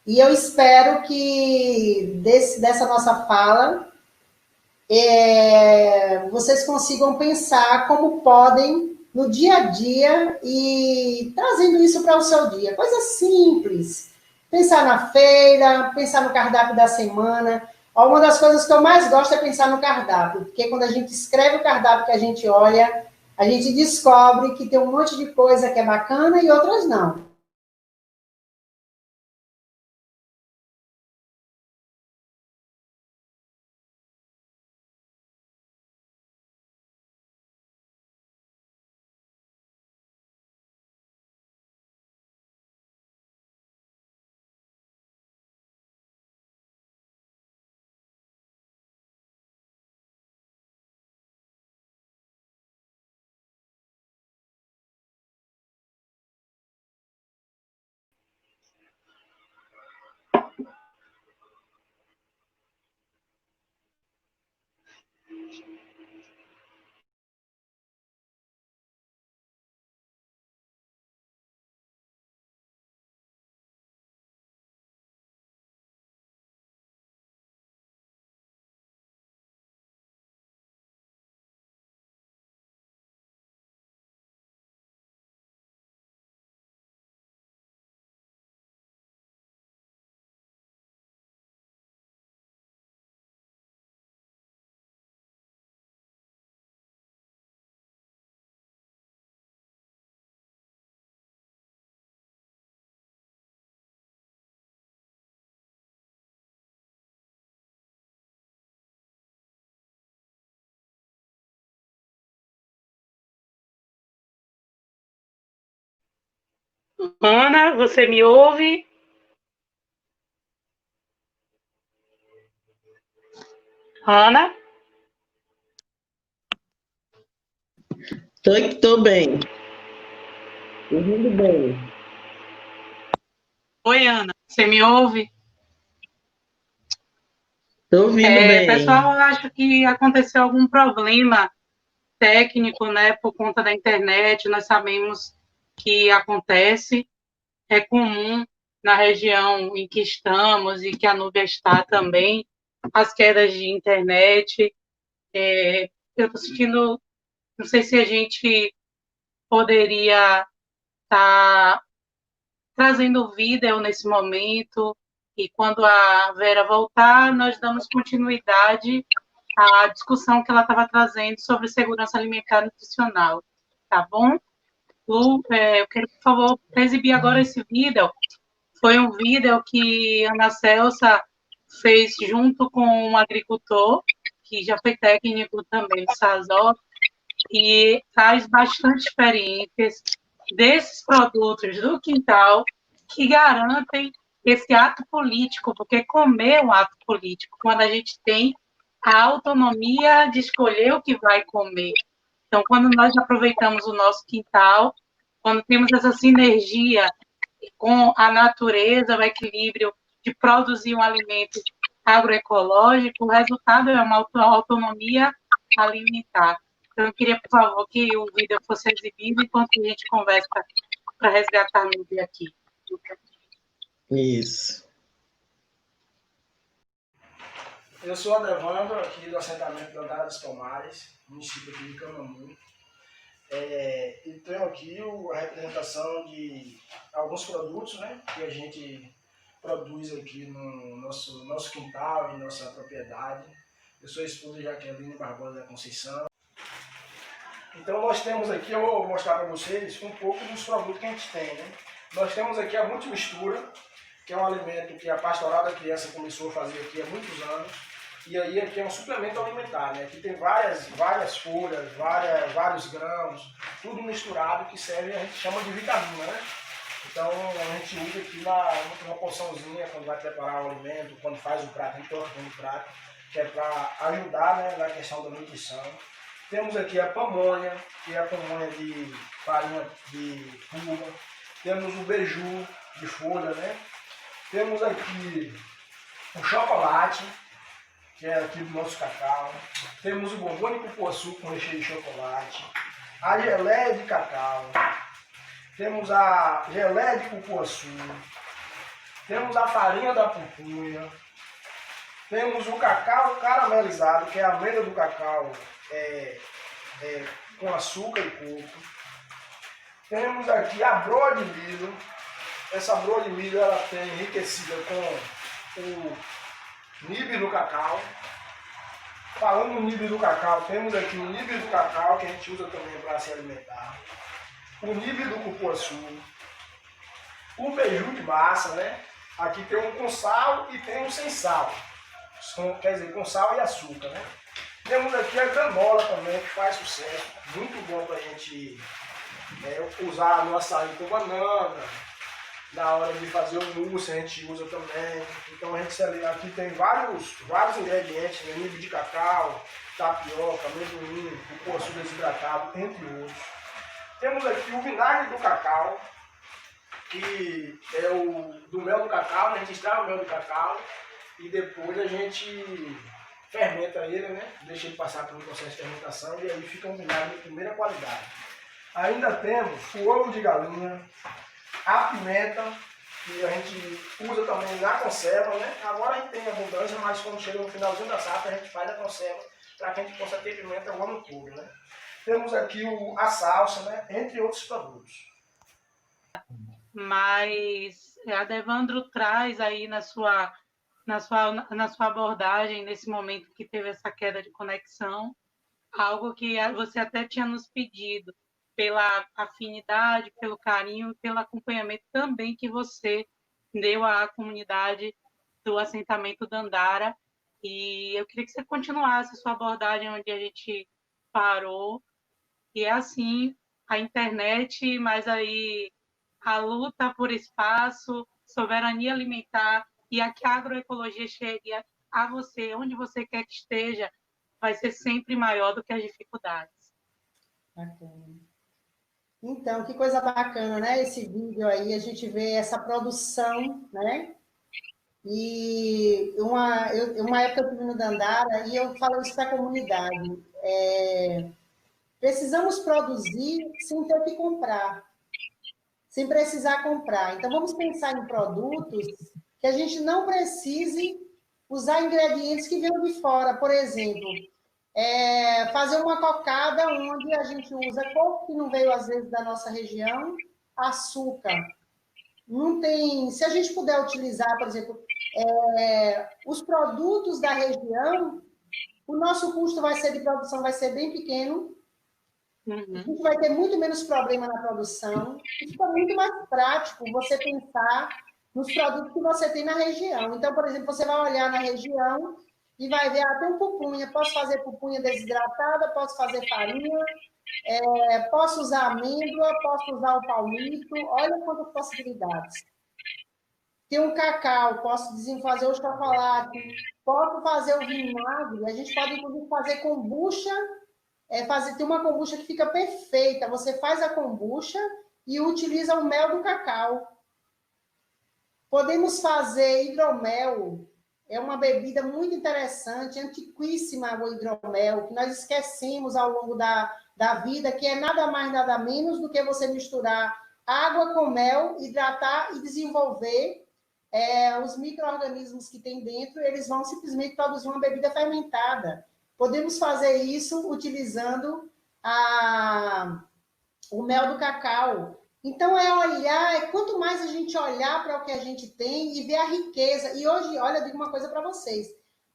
E eu espero que dessa nossa fala vocês consigam pensar como podem no dia a dia e trazendo isso para o seu dia. Coisa simples. Pensar na feira, pensar no cardápio da semana. Uma das coisas que eu mais gosto é pensar no cardápio, porque quando a gente escreve o cardápio que a gente olha, a gente descobre que tem um monte de coisa que é bacana e outras não. Ana, você me ouve? Ana? Tô bem. Tô ouvindo bem. Oi, Ana, você me ouve? Tô ouvindo Pessoal, bem. eu acho que aconteceu algum problema técnico, né, por conta da internet. Nós sabemos que acontece, é comum na região em que estamos e que a Núbia está também. as quedas de internet. Eu estou sentindo, não sei se a gente poderia estar trazendo vídeo nesse momento, e quando a Vera voltar, nós damos continuidade à discussão que ela estava trazendo sobre segurança alimentar e nutricional. Tá bom? Lu, eu quero, por favor, exibir agora esse vídeo. Foi um vídeo que a Ana Celsa fez junto com um agricultor, que já foi técnico também do Sazó, e traz bastante experiências desses produtos do quintal que garantem esse ato político, porque comer é um ato político, quando a gente tem a autonomia de escolher o que vai comer. Então, quando nós aproveitamos o nosso quintal, quando temos essa sinergia com a natureza, o equilíbrio de produzir um alimento agroecológico, o resultado é uma autonomia alimentar. Então, eu queria, por favor, que o vídeo fosse exibido enquanto a gente conversa para resgatar o vídeo aqui. Isso. Eu sou o Adevandro, aqui do assentamento da Andara dos Palmares, município aqui de Camamu. E tenho aqui a representação de alguns produtos, né, que a gente produz aqui no nosso quintal e nossa propriedade. Eu sou a esposa de Jaqueline Barbosa da Conceição. Então nós temos aqui, eu vou mostrar para vocês um pouco dos produtos que a gente tem, né? Nós temos aqui a multimistura, que é um alimento que a Pastoral da Criança começou a fazer aqui há muitos anos. E aí aqui é um suplemento alimentar, né? Aqui tem várias folhas, vários grãos, tudo misturado que serve, a gente chama de vitamina, né? Então a gente usa aqui uma porçãozinha quando vai preparar o alimento, quando faz o prato, a gente coloca no prato, que é para ajudar, né, na questão da nutrição. Temos aqui a pamonha, que é a pamonha de farinha de uva. Temos o beiju de folha, né? Temos aqui o chocolate, que é aqui do nosso cacau. Temos o bombom de cupuaçu com recheio de chocolate. A geleia de cacau. Temos a geleia de cupuaçu. Temos a farinha da pupunha. Temos o cacau caramelizado, que é a amêndoa do cacau com açúcar e coco. Temos aqui a broa de milho. Essa broa de milho ela tem enriquecida com o níbio do cacau. Falando no níbio do cacau, temos aqui o níbio do cacau, que a gente usa também para se alimentar. O níbio do cupuaçu. O beiju de massa, né? Aqui tem um com sal e tem um sem sal. Quer dizer, com sal e açúcar, né? Temos aqui a granola também, que faz sucesso. Muito bom para a gente usar no açaí com banana. Na hora de fazer o mousse a gente usa também. Então a gente aqui tem vários ingredientes, né? Níbio de cacau, tapioca, amendoim, cupuaçu desidratado, entre outros. Temos aqui o vinagre do cacau, que é o do mel do cacau, né? A gente extrai o mel do cacau e depois a gente fermenta ele, né? Deixa ele passar por um processo de fermentação e aí fica um vinagre de primeira qualidade. Ainda temos o ovo de galinha, a pimenta, que a gente usa também na conserva, né? Agora a gente tem abundância, mas quando chega no finalzinho da safra a gente faz a conserva para que a gente possa ter pimenta o ano todo, né? Temos aqui a salsa, né? Entre outros produtos. Mas a Devandro traz aí na sua abordagem, nesse momento que teve essa queda de conexão, algo que você até tinha nos pedido, pela afinidade, pelo carinho, pelo acompanhamento também que você deu à comunidade do assentamento Dandara. E eu queria que você continuasse a sua abordagem onde a gente parou. E é assim, a internet, mas aí a luta por espaço, soberania alimentar e a que a agroecologia chegue a você, onde você quer que esteja, vai ser sempre maior do que as dificuldades. Bacana. Então, que coisa bacana, né? Esse vídeo aí, a gente vê essa produção, né? E uma época eu estive no Dandara e eu falo isso para a comunidade. Precisamos produzir sem ter que comprar, sem precisar comprar. Então, vamos pensar em produtos que a gente não precise usar ingredientes que venham de fora, por exemplo, fazer uma cocada onde a gente usa coco que não veio, às vezes, da nossa região, açúcar. Não tem... Se a gente puder utilizar, por exemplo, os produtos da região, o nosso custo de produção vai ser bem pequeno, a gente vai ter muito menos problema na produção, e fica muito mais prático você pensar nos produtos que você tem na região. Então, por exemplo, você vai olhar na região e vai ver, tem um pupunha, posso fazer pupunha desidratada, posso fazer farinha, posso usar amêndoa, posso usar o palmito, olha quantas possibilidades. Tem um cacau, posso fazer o chocolate, posso fazer o vinagre, a gente pode, inclusive, fazer kombucha, tem uma kombucha que fica perfeita, você faz a kombucha e utiliza o mel do cacau. Podemos fazer hidromel, é uma bebida muito interessante, antiquíssima o hidromel, que nós esquecemos ao longo da vida, que é nada mais, nada menos do que você misturar água com mel, hidratar e desenvolver os micro-organismos que tem dentro, eles vão simplesmente produzir uma bebida fermentada. Podemos fazer isso utilizando o mel do cacau. Então, quanto mais a gente olhar para o que a gente tem e ver a riqueza. E hoje, olha, eu digo uma coisa para vocês.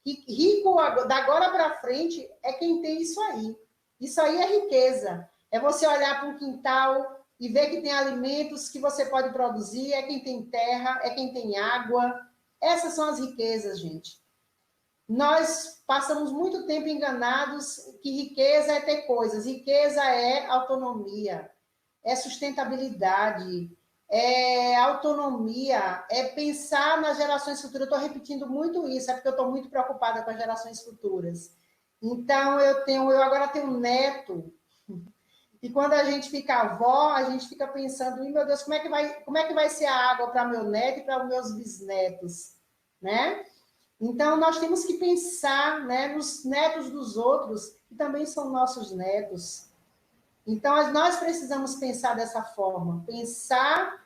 Rico, da agora para frente, é quem tem isso aí. Isso aí é riqueza. É você olhar para um quintal e ver que tem alimentos que você pode produzir, é quem tem terra, é quem tem água. Essas são as riquezas, gente. Nós passamos muito tempo enganados que riqueza é ter coisas. Riqueza é autonomia, é sustentabilidade, é autonomia, é pensar nas gerações futuras. Eu estou repetindo muito isso, é porque eu estou muito preocupada com as gerações futuras. Então, eu agora tenho um neto, e quando a gente fica avó, a gente fica pensando, meu Deus, como é que vai ser a água para meu neto e para os meus bisnetos, né? Então, nós temos que pensar, né, nos netos dos outros, que também são nossos netos. Então, nós precisamos pensar dessa forma, pensar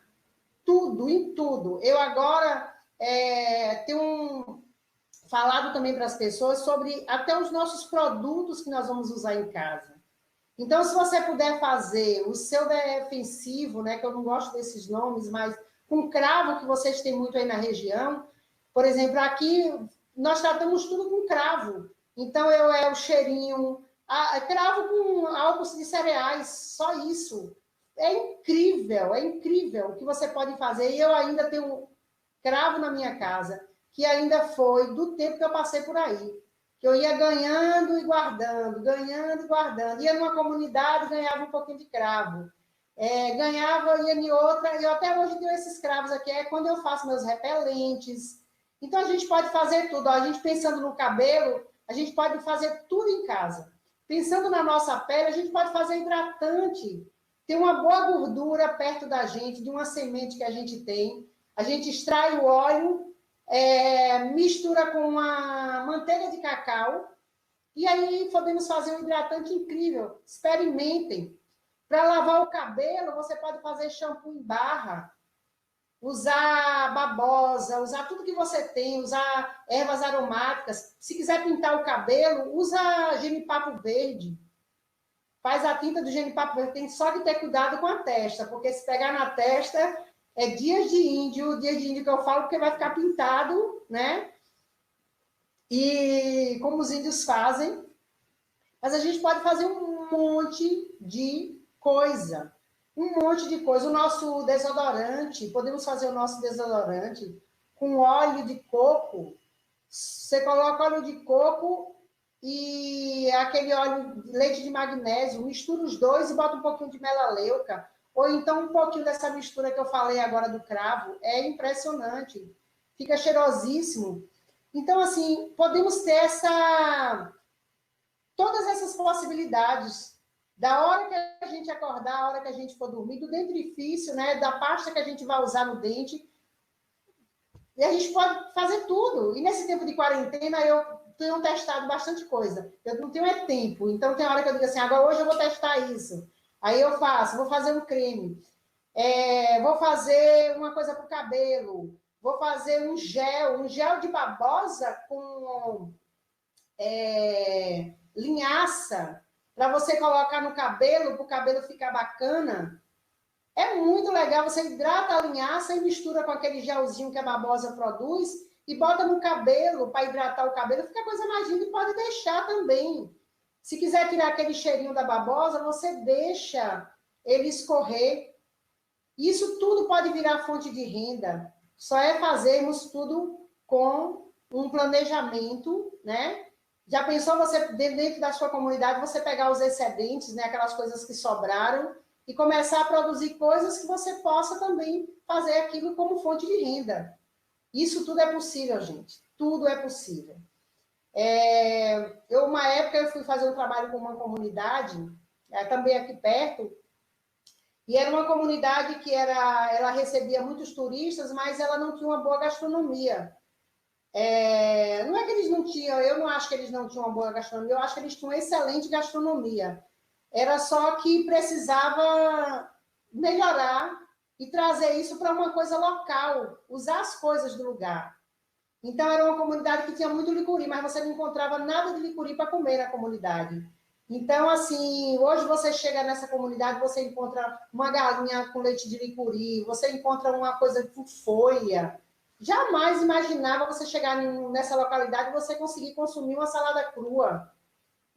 tudo, em tudo. Eu agora tenho falado também para as pessoas sobre até os nossos produtos que nós vamos usar em casa. Então, se você puder fazer o seu defensivo, né, que eu não gosto desses nomes, mas com cravo, que vocês têm muito aí na região, por exemplo, aqui nós tratamos tudo com cravo. Então, o cheirinho, cravo com álcool de cereais, só isso. É incrível o que você pode fazer. E eu ainda tenho cravo na minha casa, que ainda foi do tempo que eu passei por aí. Que eu ia ganhando e guardando, ganhando e guardando. Ia numa comunidade, ganhava um pouquinho de cravo. Ganhava, ia em outra, e eu até hoje tenho esses cravos aqui, quando eu faço meus repelentes. Então, a gente pode fazer tudo. A gente pensando no cabelo, a gente pode fazer tudo em casa. Pensando na nossa pele, a gente pode fazer hidratante. Tem uma boa gordura perto da gente, de uma semente que a gente tem. A gente extrai o óleo, mistura com a manteiga de cacau, e aí podemos fazer um hidratante incrível. Experimentem. Para lavar o cabelo, você pode fazer shampoo em barra, usar babosa, usar tudo que você tem, usar ervas aromáticas. Se quiser pintar o cabelo, usa genipapo verde. Faz a tinta do genipapo verde. Tem só que ter cuidado com a testa, porque se pegar na testa, é dias de índio que eu falo, porque vai ficar pintado, né? E como os índios fazem. Mas a gente pode fazer um monte de coisa. Um monte de coisa. O nosso desodorante, podemos fazer o nosso desodorante com óleo de coco. Você coloca óleo de coco e aquele óleo, leite de magnésio, mistura os dois e bota um pouquinho de melaleuca. Ou então um pouquinho dessa mistura que eu falei agora do cravo. É impressionante. Fica cheirosíssimo. Então, assim, podemos ter todas essas possibilidades. Da hora que a gente acordar, a hora que a gente for dormir, do dentifrício, né, da pasta que a gente vai usar no dente. E a gente pode fazer tudo. E nesse tempo de quarentena, eu tenho testado bastante coisa. Eu não tenho tempo. Então, tem hora que eu digo assim, agora hoje eu vou testar isso. Aí eu vou fazer um creme. Vou fazer uma coisa para o cabelo. vou fazer um gel de babosa com linhaça, para você colocar no cabelo, para o cabelo ficar bacana. É muito legal, você hidrata a linhaça e mistura com aquele gelzinho que a babosa produz e bota no cabelo para hidratar o cabelo, fica coisa mais linda e pode deixar também. Se quiser tirar aquele cheirinho da babosa, você deixa ele escorrer. Isso tudo pode virar fonte de renda. Só é fazermos tudo com um planejamento, né? Já pensou você, dentro da sua comunidade, você pegar os excedentes, né? Aquelas coisas que sobraram, e começar a produzir coisas que você possa também fazer aquilo como fonte de renda. Isso tudo é possível, gente. Tudo é possível. Uma época, eu fui fazer um trabalho com uma comunidade, também aqui perto, e era uma comunidade que ela recebia muitos turistas, mas ela não tinha uma boa gastronomia. Não é que eles não tinham, eu não acho que eles não tinham uma boa gastronomia, eu acho que eles tinham uma excelente gastronomia. Era só que precisava melhorar e trazer isso para uma coisa local, usar as coisas do lugar. Então, era uma comunidade que tinha muito licuri, mas você não encontrava nada de licuri para comer na comunidade. Então, assim, hoje você chega nessa comunidade, você encontra uma galinha com leite de licuri, você encontra uma coisa com folha. Jamais imaginava você chegar nessa localidade e você conseguir consumir uma salada crua.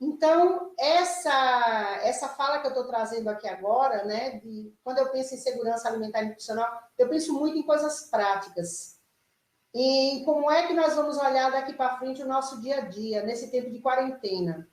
Então, essa fala que eu estou trazendo aqui agora, né, quando eu penso em segurança alimentar e nutricional, eu penso muito em coisas práticas. E como é que nós vamos olhar daqui para frente o nosso dia a dia, nesse tempo de quarentena?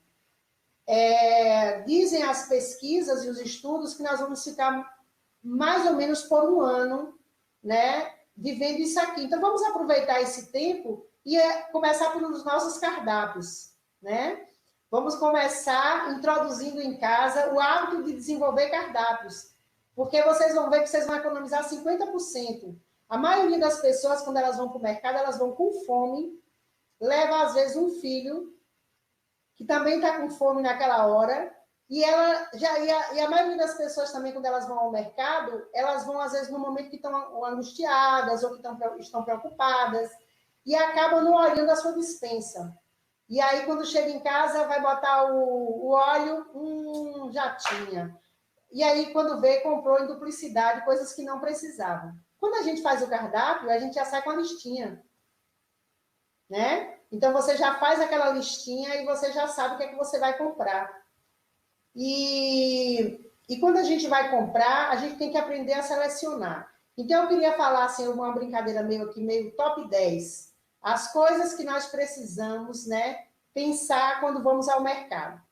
Dizem as pesquisas e os estudos que nós vamos ficar mais ou menos por um ano, né, vivendo isso aqui. Então, vamos aproveitar esse tempo e começar pelos nossos cardápios, né? Vamos começar introduzindo em casa o hábito de desenvolver cardápios, porque vocês vão ver que vocês vão economizar 50%. A maioria das pessoas, quando elas vão para o mercado, elas vão com fome, leva, às vezes, um filho, que também está com fome naquela hora, e a maioria das pessoas também, quando elas vão ao mercado, elas vão, às vezes, no momento que estão angustiadas ou que estão preocupadas, e acabam não olhando a sua despensa. E aí, quando chega em casa, vai botar o óleo, já tinha. E aí, quando vê, comprou em duplicidade coisas que não precisavam. Quando a gente faz o cardápio, a gente já sai com a listinha, né? Então, você já faz aquela listinha e você já sabe o que é que você vai comprar. E quando a gente vai comprar, a gente tem que aprender a selecionar. Então, eu queria falar, assim, uma brincadeira meio top 10. As coisas que nós precisamos, né, pensar quando vamos ao mercado.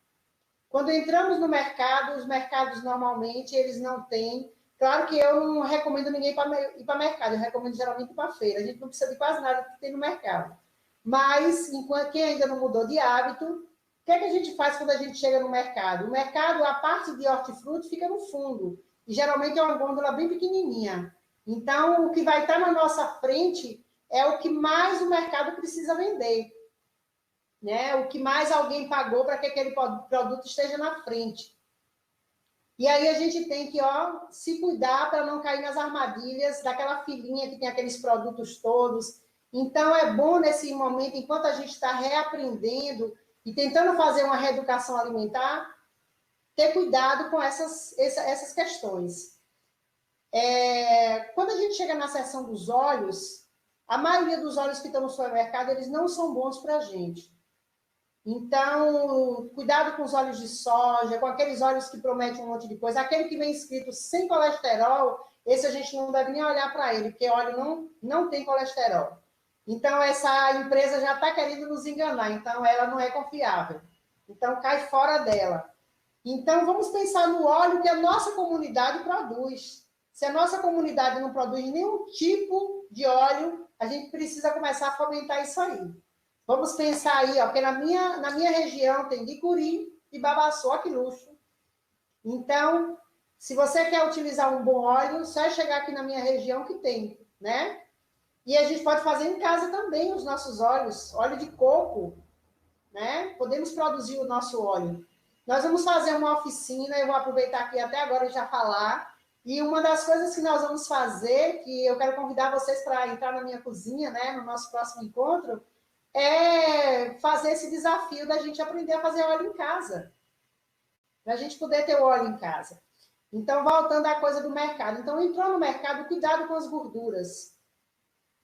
Quando entramos no mercado, os mercados normalmente, eles não têm... Claro que eu não recomendo ninguém ir para mercado, eu recomendo geralmente ir para feira. A gente não precisa de quase nada que tem no mercado. Mas, enquanto quem ainda não mudou de hábito, o que é que a gente faz quando a gente chega no mercado? O mercado, a parte de hortifruti fica no fundo. E geralmente é uma gôndola bem pequenininha. Então, o que vai estar na nossa frente é o que mais o mercado precisa vender, né? O que mais alguém pagou para que aquele produto esteja na frente. E aí a gente tem que, se cuidar para não cair nas armadilhas daquela filinha que tem aqueles produtos todos. Então, é bom nesse momento, enquanto a gente está reaprendendo e tentando fazer uma reeducação alimentar, ter cuidado com essas questões. Quando a gente chega na seção dos óleos, a maioria dos óleos que estão no supermercado, eles não são bons para a gente. Então, cuidado com os óleos de soja, com aqueles óleos que prometem um monte de coisa. Aquele que vem escrito sem colesterol, esse a gente não deve nem olhar para ele, porque óleo não tem colesterol. Então, essa empresa já está querendo nos enganar, então ela não é confiável. Então, cai fora dela. Então, vamos pensar no óleo que a nossa comunidade produz. Se a nossa comunidade não produz nenhum tipo de óleo, a gente precisa começar a fomentar isso aí. Vamos pensar aí, porque na minha região tem licuri e babaçu, que luxo. Então, se você quer utilizar um bom óleo, só é chegar aqui na minha região que tem, né? E a gente pode fazer em casa também os nossos óleos, óleo de coco, né? Podemos produzir o nosso óleo. Nós vamos fazer uma oficina, eu vou aproveitar aqui até agora e já falar. E uma das coisas que nós vamos fazer, que eu quero convidar vocês para entrar na minha cozinha, né, no nosso próximo encontro, é fazer esse desafio da gente aprender a fazer óleo em casa. Para a gente poder ter o óleo em casa. Então, voltando à coisa do mercado. Então, entrou no mercado, cuidado com as gorduras.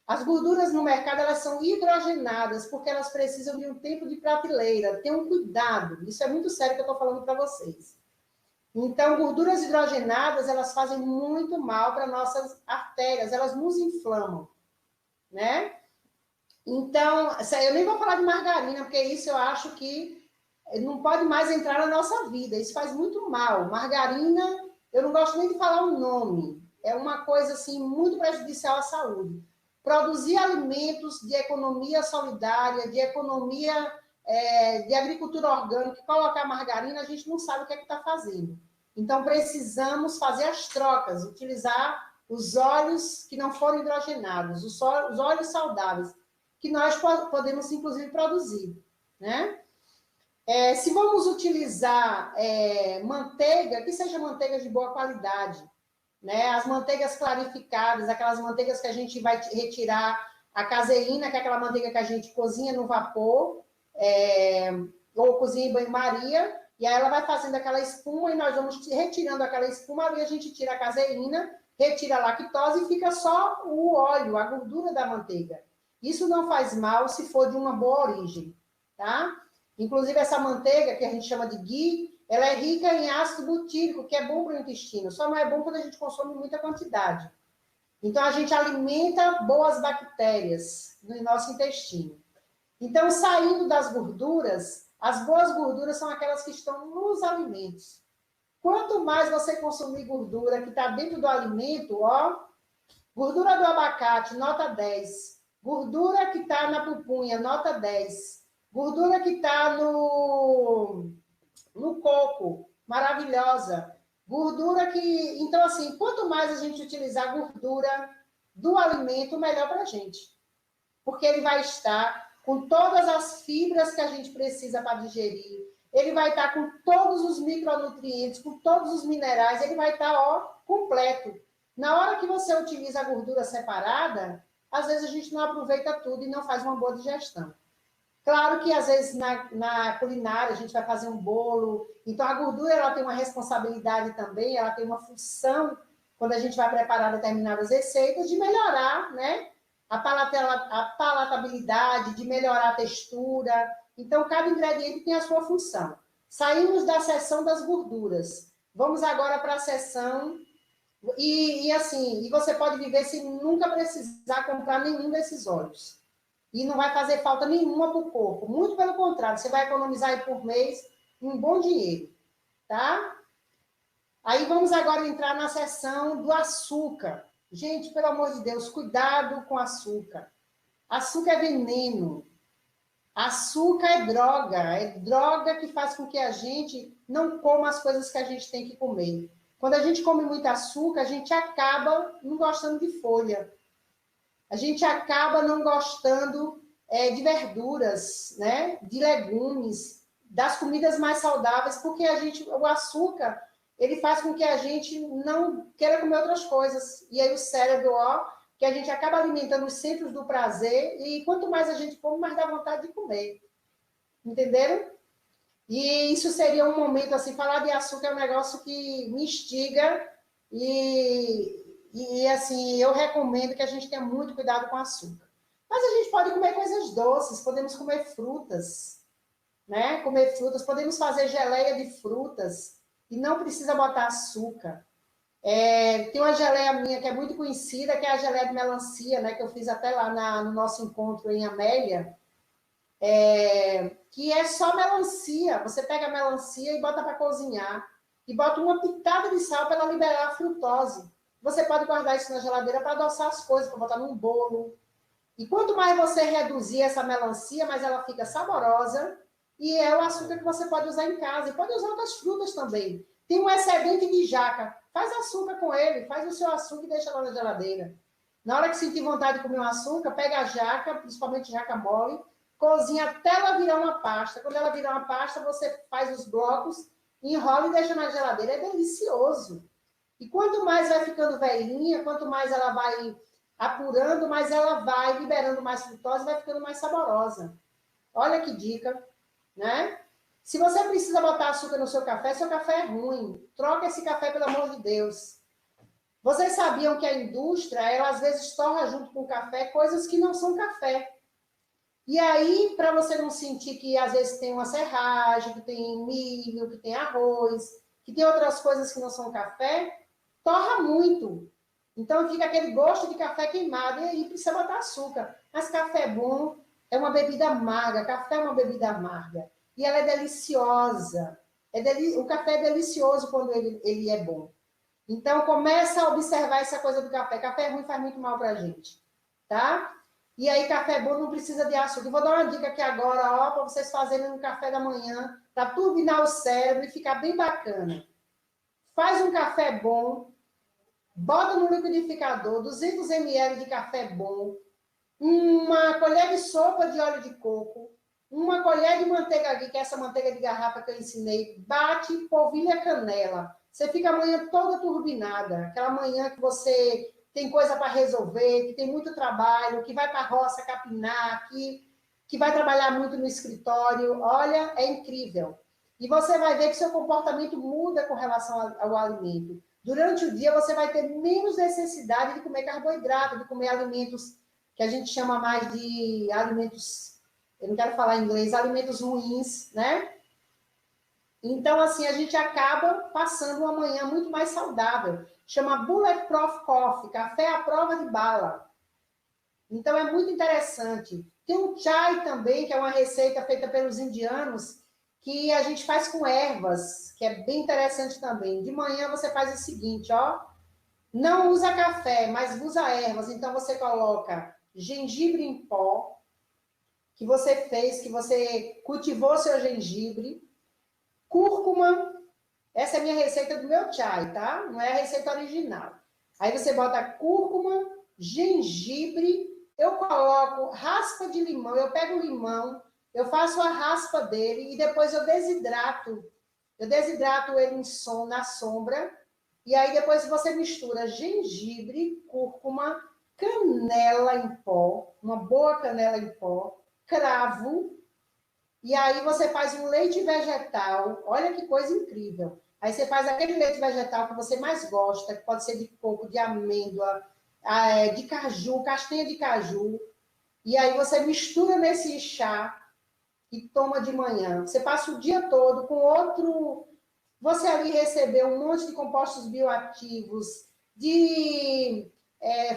As gorduras no mercado, elas são hidrogenadas, porque elas precisam de um tempo de prateleira. Tenham cuidado. Isso é muito sério que eu estou falando para vocês. Então, gorduras hidrogenadas, elas fazem muito mal para nossas artérias. Elas nos inflamam, né? Então, eu nem vou falar de margarina, porque isso eu acho que não pode mais entrar na nossa vida. Isso faz muito mal. Margarina, eu não gosto nem de falar o nome. É uma coisa, assim, muito prejudicial à saúde. Produzir alimentos de economia solidária, de economia de agricultura orgânica, colocar margarina, a gente não sabe o que é que está fazendo. Então, precisamos fazer as trocas, utilizar os óleos que não foram hidrogenados, os óleos saudáveis, que nós podemos, inclusive, produzir, né? Se vamos utilizar manteiga, que seja manteiga de boa qualidade, né? As manteigas clarificadas, aquelas manteigas que a gente vai retirar a caseína, que é aquela manteiga que a gente cozinha no vapor, ou cozinha em banho-maria, e aí ela vai fazendo aquela espuma, e nós vamos retirando aquela espuma, ali a gente tira a caseína, retira a lactose, e fica só o óleo, a gordura da manteiga. Isso não faz mal se for de uma boa origem, tá? Inclusive, essa manteiga, que a gente chama de ghee, ela é rica em ácido butírico, que é bom para o intestino, só não é bom quando a gente consome muita quantidade. Então, a gente alimenta boas bactérias no nosso intestino. Então, saindo das gorduras, as boas gorduras são aquelas que estão nos alimentos. Quanto mais você consumir gordura que está dentro do alimento, ó, gordura do abacate, nota 10. Gordura que está na pupunha, nota 10. Gordura que está no coco, maravilhosa. Gordura que... Então, assim, quanto mais a gente utilizar a gordura do alimento, melhor para a gente. Porque ele vai estar com todas as fibras que a gente precisa para digerir. Ele vai estar com todos os micronutrientes, com todos os minerais. Ele vai estar, ó, completo. Na hora que você utiliza a gordura separada, às vezes a gente não aproveita tudo e não faz uma boa digestão. Claro que, às vezes, na culinária, a gente vai fazer um bolo. Então, a gordura ela tem uma responsabilidade também, ela tem uma função, quando a gente vai preparar determinadas receitas, de melhorar, né, a palatabilidade, de melhorar a textura. Então, cada ingrediente tem a sua função. Saímos da seção das gorduras. Vamos agora para a seção... E você pode viver sem nunca precisar comprar nenhum desses óleos. E não vai fazer falta nenhuma para o corpo. Muito pelo contrário, você vai economizar aí por mês um bom dinheiro, tá? Aí vamos agora entrar na seção do açúcar. Gente, pelo amor de Deus, cuidado com açúcar. Açúcar é veneno. Açúcar é droga que faz com que a gente não coma as coisas que a gente tem que comer. Quando a gente come muito açúcar, a gente acaba não gostando de folha. A gente acaba não gostando de verduras, né? De legumes, das comidas mais saudáveis, porque o açúcar, ele faz com que a gente não queira comer outras coisas. E aí o cérebro, ó, que a gente acaba alimentando os centros do prazer, e quanto mais a gente come, mais dá vontade de comer. Entenderam? E isso seria um momento, assim, falar de açúcar é um negócio que me instiga e, assim, eu recomendo que a gente tenha muito cuidado com açúcar. Mas a gente pode comer coisas doces, podemos comer frutas, né? Comer frutas, podemos fazer geleia de frutas e não precisa botar açúcar. Tem uma geleia minha que é muito conhecida, que é a geleia de melancia, né? Que eu fiz até lá no nosso encontro em Amélia, que é só melancia. Você pega a melancia e bota para cozinhar. E bota uma pitada de sal para ela liberar a frutose. Você pode guardar isso na geladeira para adoçar as coisas, para botar num bolo. E quanto mais você reduzir essa melancia, mais ela fica saborosa. E é o açúcar que você pode usar em casa. E pode usar outras frutas também. Tem um excedente de jaca. Faz açúcar com ele. Faz o seu açúcar e deixa lá na geladeira. Na hora que sentir vontade de comer um açúcar, pega a jaca, principalmente jaca mole, cozinha até ela virar uma pasta. Quando ela virar uma pasta, você faz os blocos, enrola e deixa na geladeira. É delicioso. E quanto mais vai ficando velhinha, quanto mais ela vai apurando, mais ela vai liberando mais frutose e vai ficando mais saborosa. Olha que dica, né? Se você precisa botar açúcar no seu café é ruim. Troca esse café, pelo amor de Deus. Vocês sabiam que a indústria, ela às vezes torra junto com o café coisas que não são café. E aí, para você não sentir que às vezes tem uma serragem, que tem milho, que tem arroz, que tem outras coisas que não são café, torra muito. Então fica aquele gosto de café queimado e aí precisa botar açúcar. Mas café bom é uma bebida amarga, café é uma bebida amarga. E ela é deliciosa. O café é delicioso quando ele é bom. Então, começa a observar essa coisa do café. Café ruim faz muito mal pra gente, tá? E aí, café bom não precisa de açúcar. Eu vou dar uma dica aqui agora, ó, para vocês fazerem no café da manhã, para turbinar o cérebro e ficar bem bacana. Faz um café bom, bota no liquidificador 200 ml de café bom, uma colher de sopa de óleo de coco, uma colher de manteiga aqui, que é essa manteiga de garrafa que eu ensinei, bate e polvilha canela. Você fica a manhã toda turbinada, aquela manhã que você tem coisa para resolver, que tem muito trabalho, que vai para a roça capinar, que vai trabalhar muito no escritório. Olha, é incrível. E você vai ver que seu comportamento muda com relação ao alimento. Durante o dia, você vai ter menos necessidade de comer carboidrato, de comer alimentos que a gente chama mais de alimentos, eu não quero falar em inglês, alimentos ruins, né? Então, assim, a gente acaba passando uma manhã muito mais saudável. Chama Bulletproof Coffee, café à prova de bala. Então, é muito interessante. Tem um chai também, que é uma receita feita pelos indianos, que a gente faz com ervas, que é bem interessante também. De manhã, você faz o seguinte, ó. Não usa café, mas usa ervas. Então, você coloca gengibre em pó, que você fez, que você cultivou seu gengibre, cúrcuma, essa é a minha receita do meu chai, tá? Não é a receita original. Aí você bota cúrcuma, gengibre, eu coloco raspa de limão, eu pego o limão, eu faço a raspa dele e depois eu desidrato. Eu desidrato ele na sombra e aí depois você mistura gengibre, cúrcuma, canela em pó, uma boa canela em pó, cravo, e aí você faz um leite vegetal, olha que coisa incrível. Aí você faz aquele leite vegetal que você mais gosta, que pode ser de coco, de amêndoa, de caju, castanha de caju. E aí você mistura nesse chá e toma de manhã. Você passa o dia todo com outro... Você ali recebeu um monte de compostos bioativos, de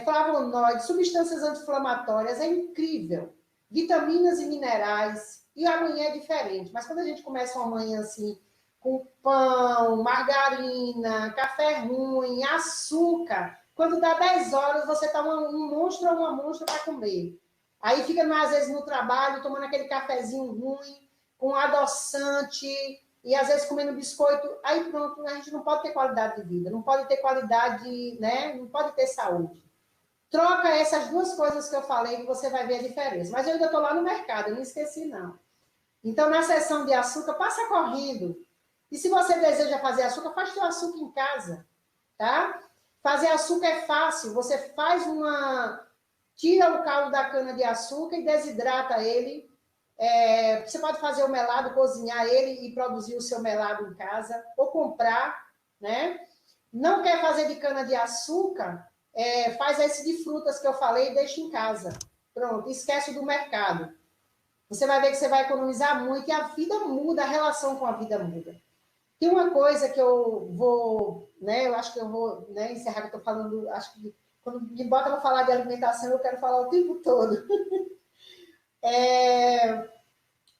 flavonoides, substâncias anti-inflamatórias, é incrível. Vitaminas e minerais, e amanhã é diferente. Mas quando a gente começa uma manhã assim, com pão, margarina, café ruim, açúcar, quando dá 10 horas, você tá um monstro ou uma monstra para comer. Aí fica, às vezes, no trabalho, tomando aquele cafezinho ruim, com adoçante, e às vezes comendo biscoito. Aí pronto, a gente não pode ter qualidade de vida, não pode ter qualidade, né? Não pode ter saúde. Troca essas duas coisas que eu falei que você vai ver a diferença. Mas eu ainda estou lá no mercado, eu não esqueci, não. Então, na seção de açúcar, passa correndo. E se você deseja fazer açúcar, faz seu açúcar em casa, tá? Fazer açúcar é fácil. Você faz tira o caldo da cana de açúcar e desidrata ele. Você pode fazer o melado, cozinhar ele e produzir o seu melado em casa, ou comprar, né? Não quer fazer de cana de açúcar? Faz esse de frutas que eu falei e deixa em casa. Pronto, esquece do mercado. Você vai ver que você vai economizar muito e a vida muda, a relação com a vida muda. Tem uma coisa que eu vou, né, eu acho que eu vou, né, encerrar, que eu estou falando, acho que quando me bota para falar de alimentação, eu quero falar o tempo todo.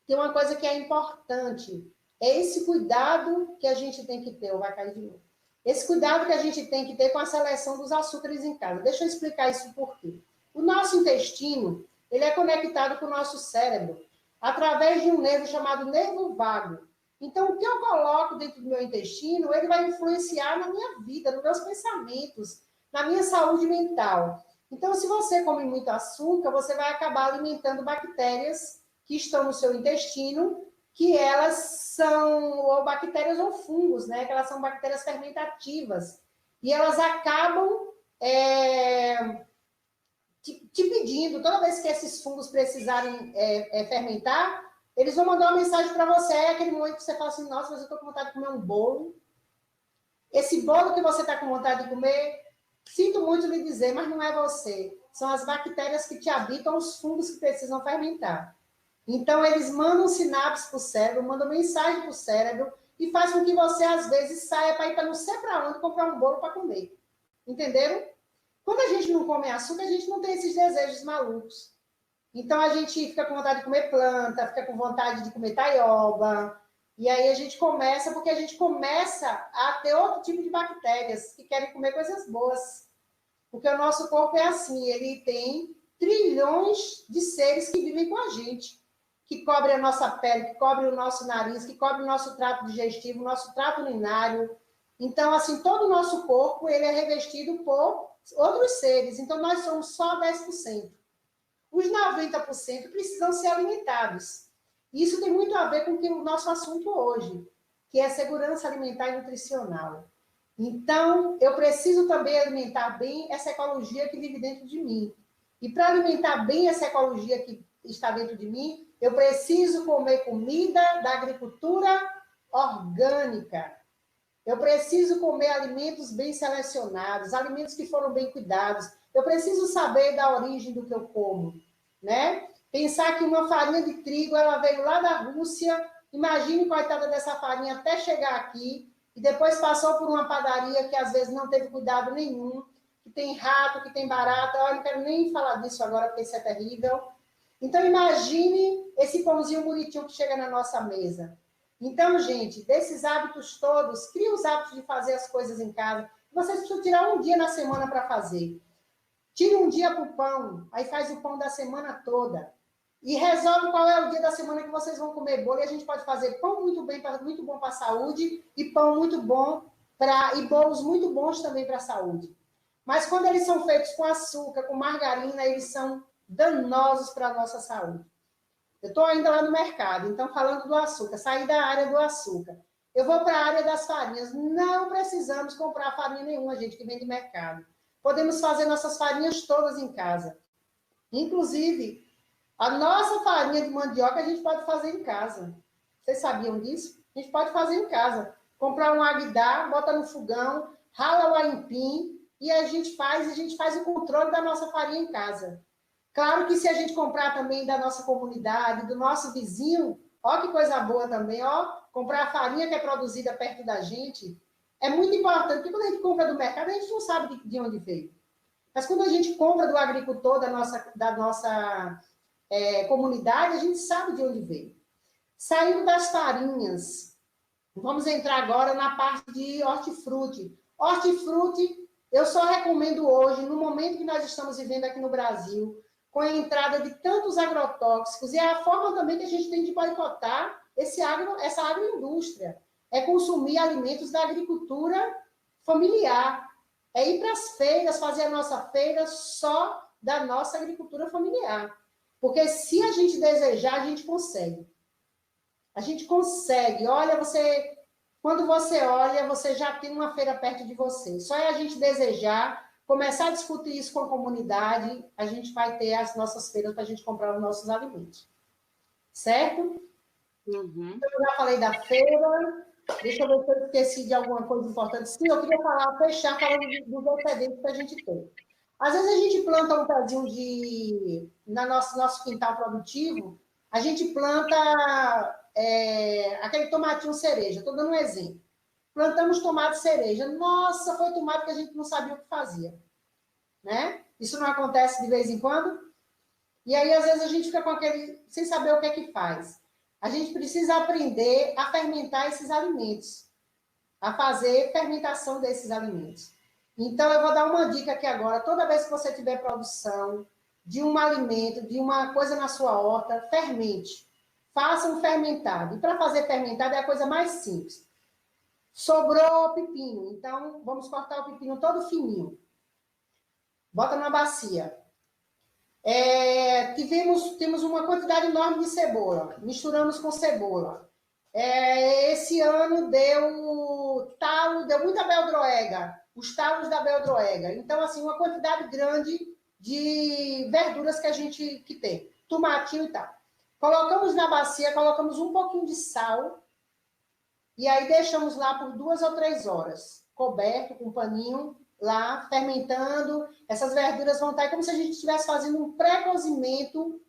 Tem uma coisa que é importante, é esse cuidado que a gente tem que ter, vai cair de novo. Esse cuidado que a gente tem que ter com a seleção dos açúcares em casa. Deixa eu explicar isso por quê. O nosso intestino, ele é conectado com o nosso cérebro através de um nervo chamado nervo vago. Então, o que eu coloco dentro do meu intestino, ele vai influenciar na minha vida, nos meus pensamentos, na minha saúde mental. Então, se você come muito açúcar, você vai acabar alimentando bactérias que estão no seu intestino, que elas são ou bactérias ou fungos, né? Que elas são bactérias fermentativas. e elas acabam te pedindo, toda vez que esses fungos precisarem fermentar, eles vão mandar uma mensagem para você, é aquele momento que você fala assim, nossa, mas eu estou com vontade de comer um bolo. Esse bolo que você está com vontade de comer, sinto muito lhe dizer, mas não é você. São as bactérias que te habitam, os fungos que precisam fermentar. Então, eles mandam sinapses para o cérebro, mandam mensagem para o cérebro e faz com que você, às vezes, saia para ir para não sei para onde comprar um bolo para comer. Entenderam? Quando a gente não come açúcar, a gente não tem esses desejos malucos. Então, a gente fica com vontade de comer planta, fica com vontade de comer taioba. E aí a gente começa, porque a gente começa a ter outro tipo de bactérias que querem comer coisas boas. Porque o nosso corpo é assim, ele tem trilhões de seres que vivem com a gente, que cobrem a nossa pele, que cobrem o nosso nariz, que cobrem o nosso trato digestivo, o nosso trato urinário. Então, assim, todo o nosso corpo, ele é revestido por outros seres. Então, nós somos só 10%. Os 90% precisam ser alimentados. Isso tem muito a ver com o nosso assunto hoje, que é segurança alimentar e nutricional. Então, eu preciso também alimentar bem essa ecologia que vive dentro de mim. E para alimentar bem essa ecologia que está dentro de mim, eu preciso comer comida da agricultura orgânica. Eu preciso comer alimentos bem selecionados, alimentos que foram bem cuidados. Eu preciso saber da origem do que eu como, né? Pensar que uma farinha de trigo, ela veio lá da Rússia, imagine, coitada dessa farinha, até chegar aqui, e depois passou por uma padaria que às vezes não teve cuidado nenhum, que tem rato, que tem barata, eu não quero nem falar disso agora, porque isso é terrível. Então, imagine esse pãozinho bonitinho que chega na nossa mesa. Então, gente, desses hábitos todos, crie os hábitos de fazer as coisas em casa. Vocês precisam tirar um dia na semana para fazer. Tire um dia para o pão, aí faz o pão da semana toda. E resolve qual é o dia da semana que vocês vão comer bolo. E a gente pode fazer pão muito bom para a saúde e pão muito bom e bolos muito bons também para a saúde. Mas quando eles são feitos com açúcar, com margarina, eles são danosos para a nossa saúde. Eu estou ainda lá no mercado, então falando do açúcar, saí da área do açúcar. Eu vou para a área das farinhas. Não precisamos comprar farinha nenhuma, gente, que vem de mercado. Podemos fazer nossas farinhas todas em casa. Inclusive, a nossa farinha de mandioca a gente pode fazer em casa. Vocês sabiam disso? A gente pode fazer em casa. Comprar um aguidar, bota no fogão, rala o aipim e a gente faz o controle da nossa farinha em casa. Claro que se a gente comprar também da nossa comunidade, do nosso vizinho, ó que coisa boa também, ó, comprar a farinha que é produzida perto da gente, é muito importante, porque quando a gente compra do mercado, a gente não sabe de onde veio. Mas quando a gente compra do agricultor da nossa comunidade, a gente sabe de onde veio. Saindo das farinhas, vamos entrar agora na parte de hortifruti. Hortifruti, eu só recomendo hoje, no momento que nós estamos vivendo aqui no Brasil, com a entrada de tantos agrotóxicos, e é a forma também que a gente tem de boicotar essa agroindústria, é consumir alimentos da agricultura familiar, é ir para as feiras, fazer a nossa feira só da nossa agricultura familiar. Porque se a gente desejar, a gente consegue. A gente consegue. Olha, quando você olha, você já tem uma feira perto de você. Só é a gente desejar, começar a discutir isso com a comunidade, a gente vai ter as nossas feiras para a gente comprar os nossos alimentos. Certo? Uhum. Então, eu já falei da feira. Deixa eu ver se eu esqueci de alguma coisa importante. Sim, eu queria fechar falando dos excedentes que a gente tem. Às vezes a gente planta um pezinho no nosso quintal produtivo, a gente planta aquele tomatinho cereja, estou dando um exemplo. Plantamos tomate cereja. Nossa, foi tomate que a gente não sabia o que fazia. Né? Isso não acontece de vez em quando? E aí, às vezes, a gente fica sem saber o que é que faz. A gente precisa aprender a fermentar esses alimentos, a fazer fermentação desses alimentos. Então, eu vou dar uma dica aqui agora. Toda vez que você tiver produção de um alimento, de uma coisa na sua horta, fermente. Faça um fermentado. E para fazer fermentado é a coisa mais simples. Sobrou pepino. Então, vamos cortar o pepino todo fininho. Bota numa bacia. Temos uma quantidade enorme de cebola. Misturamos com cebola. Esse ano deu talo, deu muita beldroega. os talos da beldroega. Então, assim, uma quantidade grande de verduras que a gente que tem. Tomatinho e tal. Colocamos na bacia, colocamos um pouquinho de sal e aí deixamos lá por 2 ou 3 horas, coberto com um paninho, lá, fermentando. Essas verduras vão estar como se a gente estivesse fazendo um pré-cozimento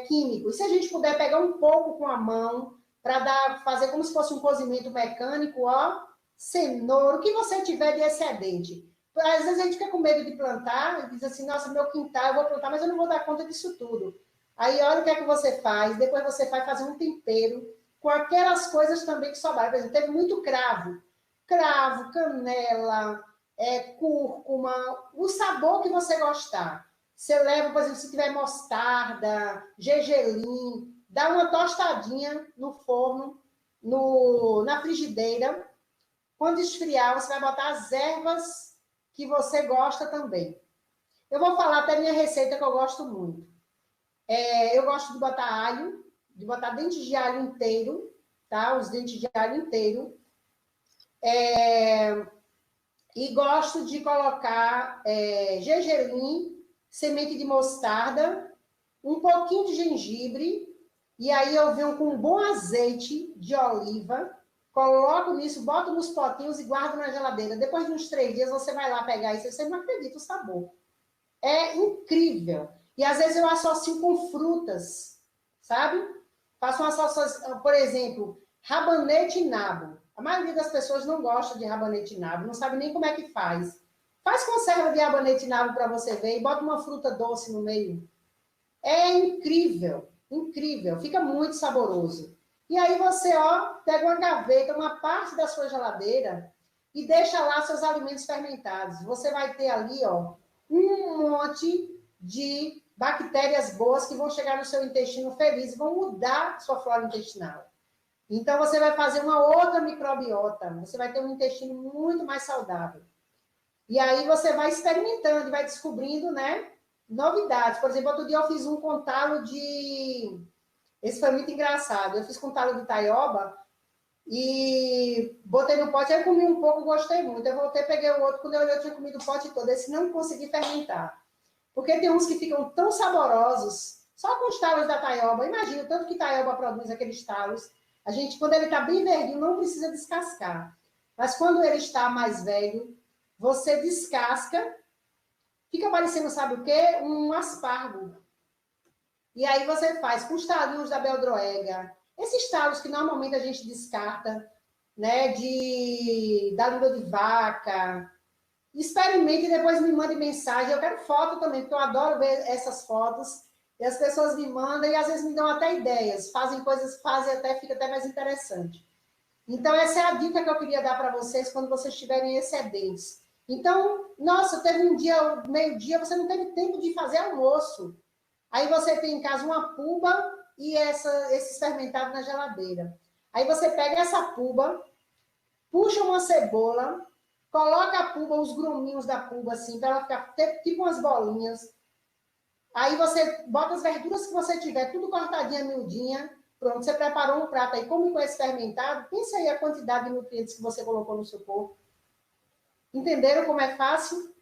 químico. E se a gente puder pegar um pouco com a mão, para fazer como se fosse um cozimento mecânico, ó, cenoura, o que você tiver de excedente. Às vezes a gente fica com medo de plantar, e diz assim, nossa, meu quintal, eu vou plantar, mas eu não vou dar conta disso tudo. Aí olha o que é que você faz, depois você vai fazer um tempero com aquelas coisas também que sobraram. Por exemplo, teve muito cravo, canela, cúrcuma, o sabor que você gostar. Você leva, por exemplo, se tiver mostarda, gergelim, dá uma tostadinha no forno, na frigideira. Quando esfriar, você vai botar as ervas que você gosta também. Eu vou falar até minha receita que eu gosto muito. Eu gosto de botar alho, de botar dentes de alho inteiro, tá? Os dentes de alho inteiro. E gosto de colocar gergelim, semente de mostarda, um pouquinho de gengibre, e aí eu venho com um bom azeite de oliva, coloco nisso, boto nos potinhos e guardo na geladeira. Depois de uns 3 dias, você vai lá pegar isso, você não acredita o sabor. É incrível. E às vezes eu associo com frutas, sabe? Faço uma associação, por exemplo, rabanete e nabo. A maioria das pessoas não gosta de rabanete e nabo, não sabe nem como é que faz. Faz conserva de rabanete e nabo para você ver e bota uma fruta doce no meio. É incrível, incrível. Fica muito saboroso. E aí você, ó, pega uma gaveta, uma parte da sua geladeira e deixa lá seus alimentos fermentados. Você vai ter ali, ó, um monte de bactérias boas que vão chegar no seu intestino feliz e vão mudar sua flora intestinal. Então, você vai fazer uma outra microbiota, você vai ter um intestino muito mais saudável. E aí você vai experimentando, vai descobrindo, né, novidades. Por exemplo, outro dia eu fiz um com talo de... Esse foi muito engraçado. Eu fiz com talo de taioba e botei no pote, aí eu comi um pouco, gostei muito. Eu voltei, peguei o outro, quando eu olhei, eu tinha comido o pote todo. Esse não consegui fermentar. Porque tem uns que ficam tão saborosos, só com os talos da taioba. Imagina o tanto que taioba produz aqueles talos. A gente, quando ele está bem verdinho, não precisa descascar. Mas quando ele está mais velho, você descasca, fica parecendo, sabe o quê? Um aspargo. E aí você faz com os talinhos da beldroega, esses talos que normalmente a gente descarta, né, da língua de vaca. Experimente e depois me mande mensagem. Eu quero foto também, porque eu adoro ver essas fotos. E as pessoas me mandam e às vezes me dão até ideias, fazem coisas, fica até mais interessante. Então, essa é a dica que eu queria dar para vocês quando vocês tiverem excedentes. Então, nossa, teve um dia, meio-dia, você não teve tempo de fazer almoço. Aí você tem em casa uma puba e esses fermentados na geladeira. Aí você pega essa puba, puxa uma cebola, coloca a puba, os gruminhos da puba, assim, para ela ficar tipo umas bolinhas. Aí você bota as verduras que você tiver, tudo cortadinha, miudinha. Pronto, você preparou um prato aí, come com esse fermentado. Pensa aí a quantidade de nutrientes que você colocou no seu corpo. Entenderam como é fácil?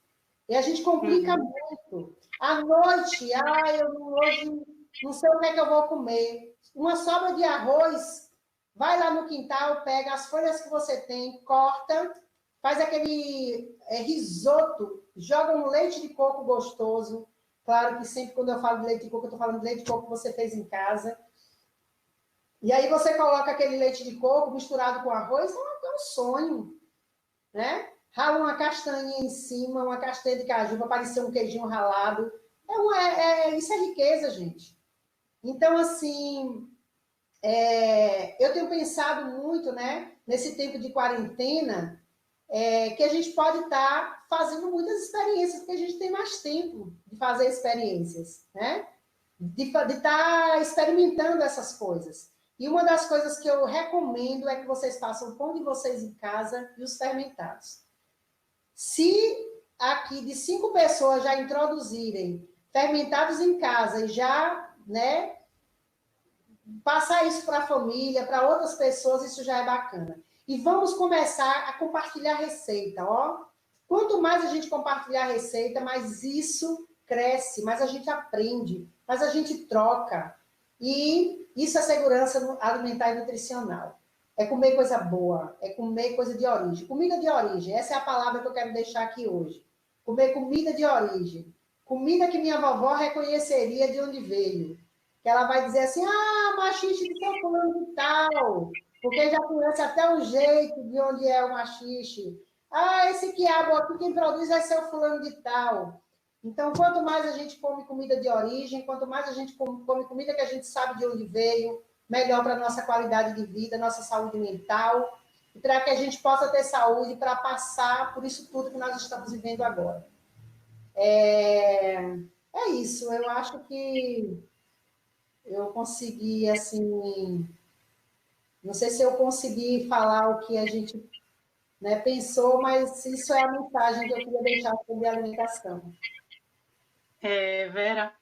E a gente complica muito. À noite, eu hoje não sei o que é que eu vou comer. Uma sobra de arroz, vai lá no quintal, pega as folhas que você tem, corta, faz aquele risoto, joga um leite de coco gostoso. Claro que sempre quando eu falo de leite de coco, eu estou falando de leite de coco que você fez em casa. E aí você coloca aquele leite de coco misturado com arroz, é um sonho, né? Rala uma castanha em cima, uma castanha de caju para parecer um queijinho ralado. Isso é riqueza, gente. Então, assim, eu tenho pensado muito, né, nesse tempo de quarentena, que a gente pode estar fazendo muitas experiências, porque a gente tem mais tempo de fazer experiências, né? De estar experimentando essas coisas. E uma das coisas que eu recomendo é que vocês façam o pão de vocês em casa e os fermentados. Se aqui de 5 pessoas já introduzirem fermentados em casa e já, né, passar isso para a família, para outras pessoas, isso já é bacana. E vamos começar a compartilhar receita, ó. Quanto mais a gente compartilhar a receita, mais isso cresce, mais a gente aprende, mais a gente troca. E isso é segurança alimentar e nutricional. É comer coisa boa, é comer coisa de origem. Comida de origem, essa é a palavra que eu quero deixar aqui hoje. Comer comida de origem. Comida que minha vovó reconheceria de onde veio. Que ela vai dizer assim, machixe de seu fulano de tal, porque já conhece até o jeito de onde é o machixe. Esse quiabo aqui, quem produz vai ser o fulano de tal. Então, quanto mais a gente come comida de origem, quanto mais a gente come comida que a gente sabe de onde veio, melhor para a nossa qualidade de vida, nossa saúde mental, e para que a gente possa ter saúde para passar por isso tudo que nós estamos vivendo agora. É isso, eu acho que eu consegui, assim, não sei se eu consegui falar o que a gente, né, pensou, mas isso é a mensagem que eu queria deixar sobre a alimentação. Vera,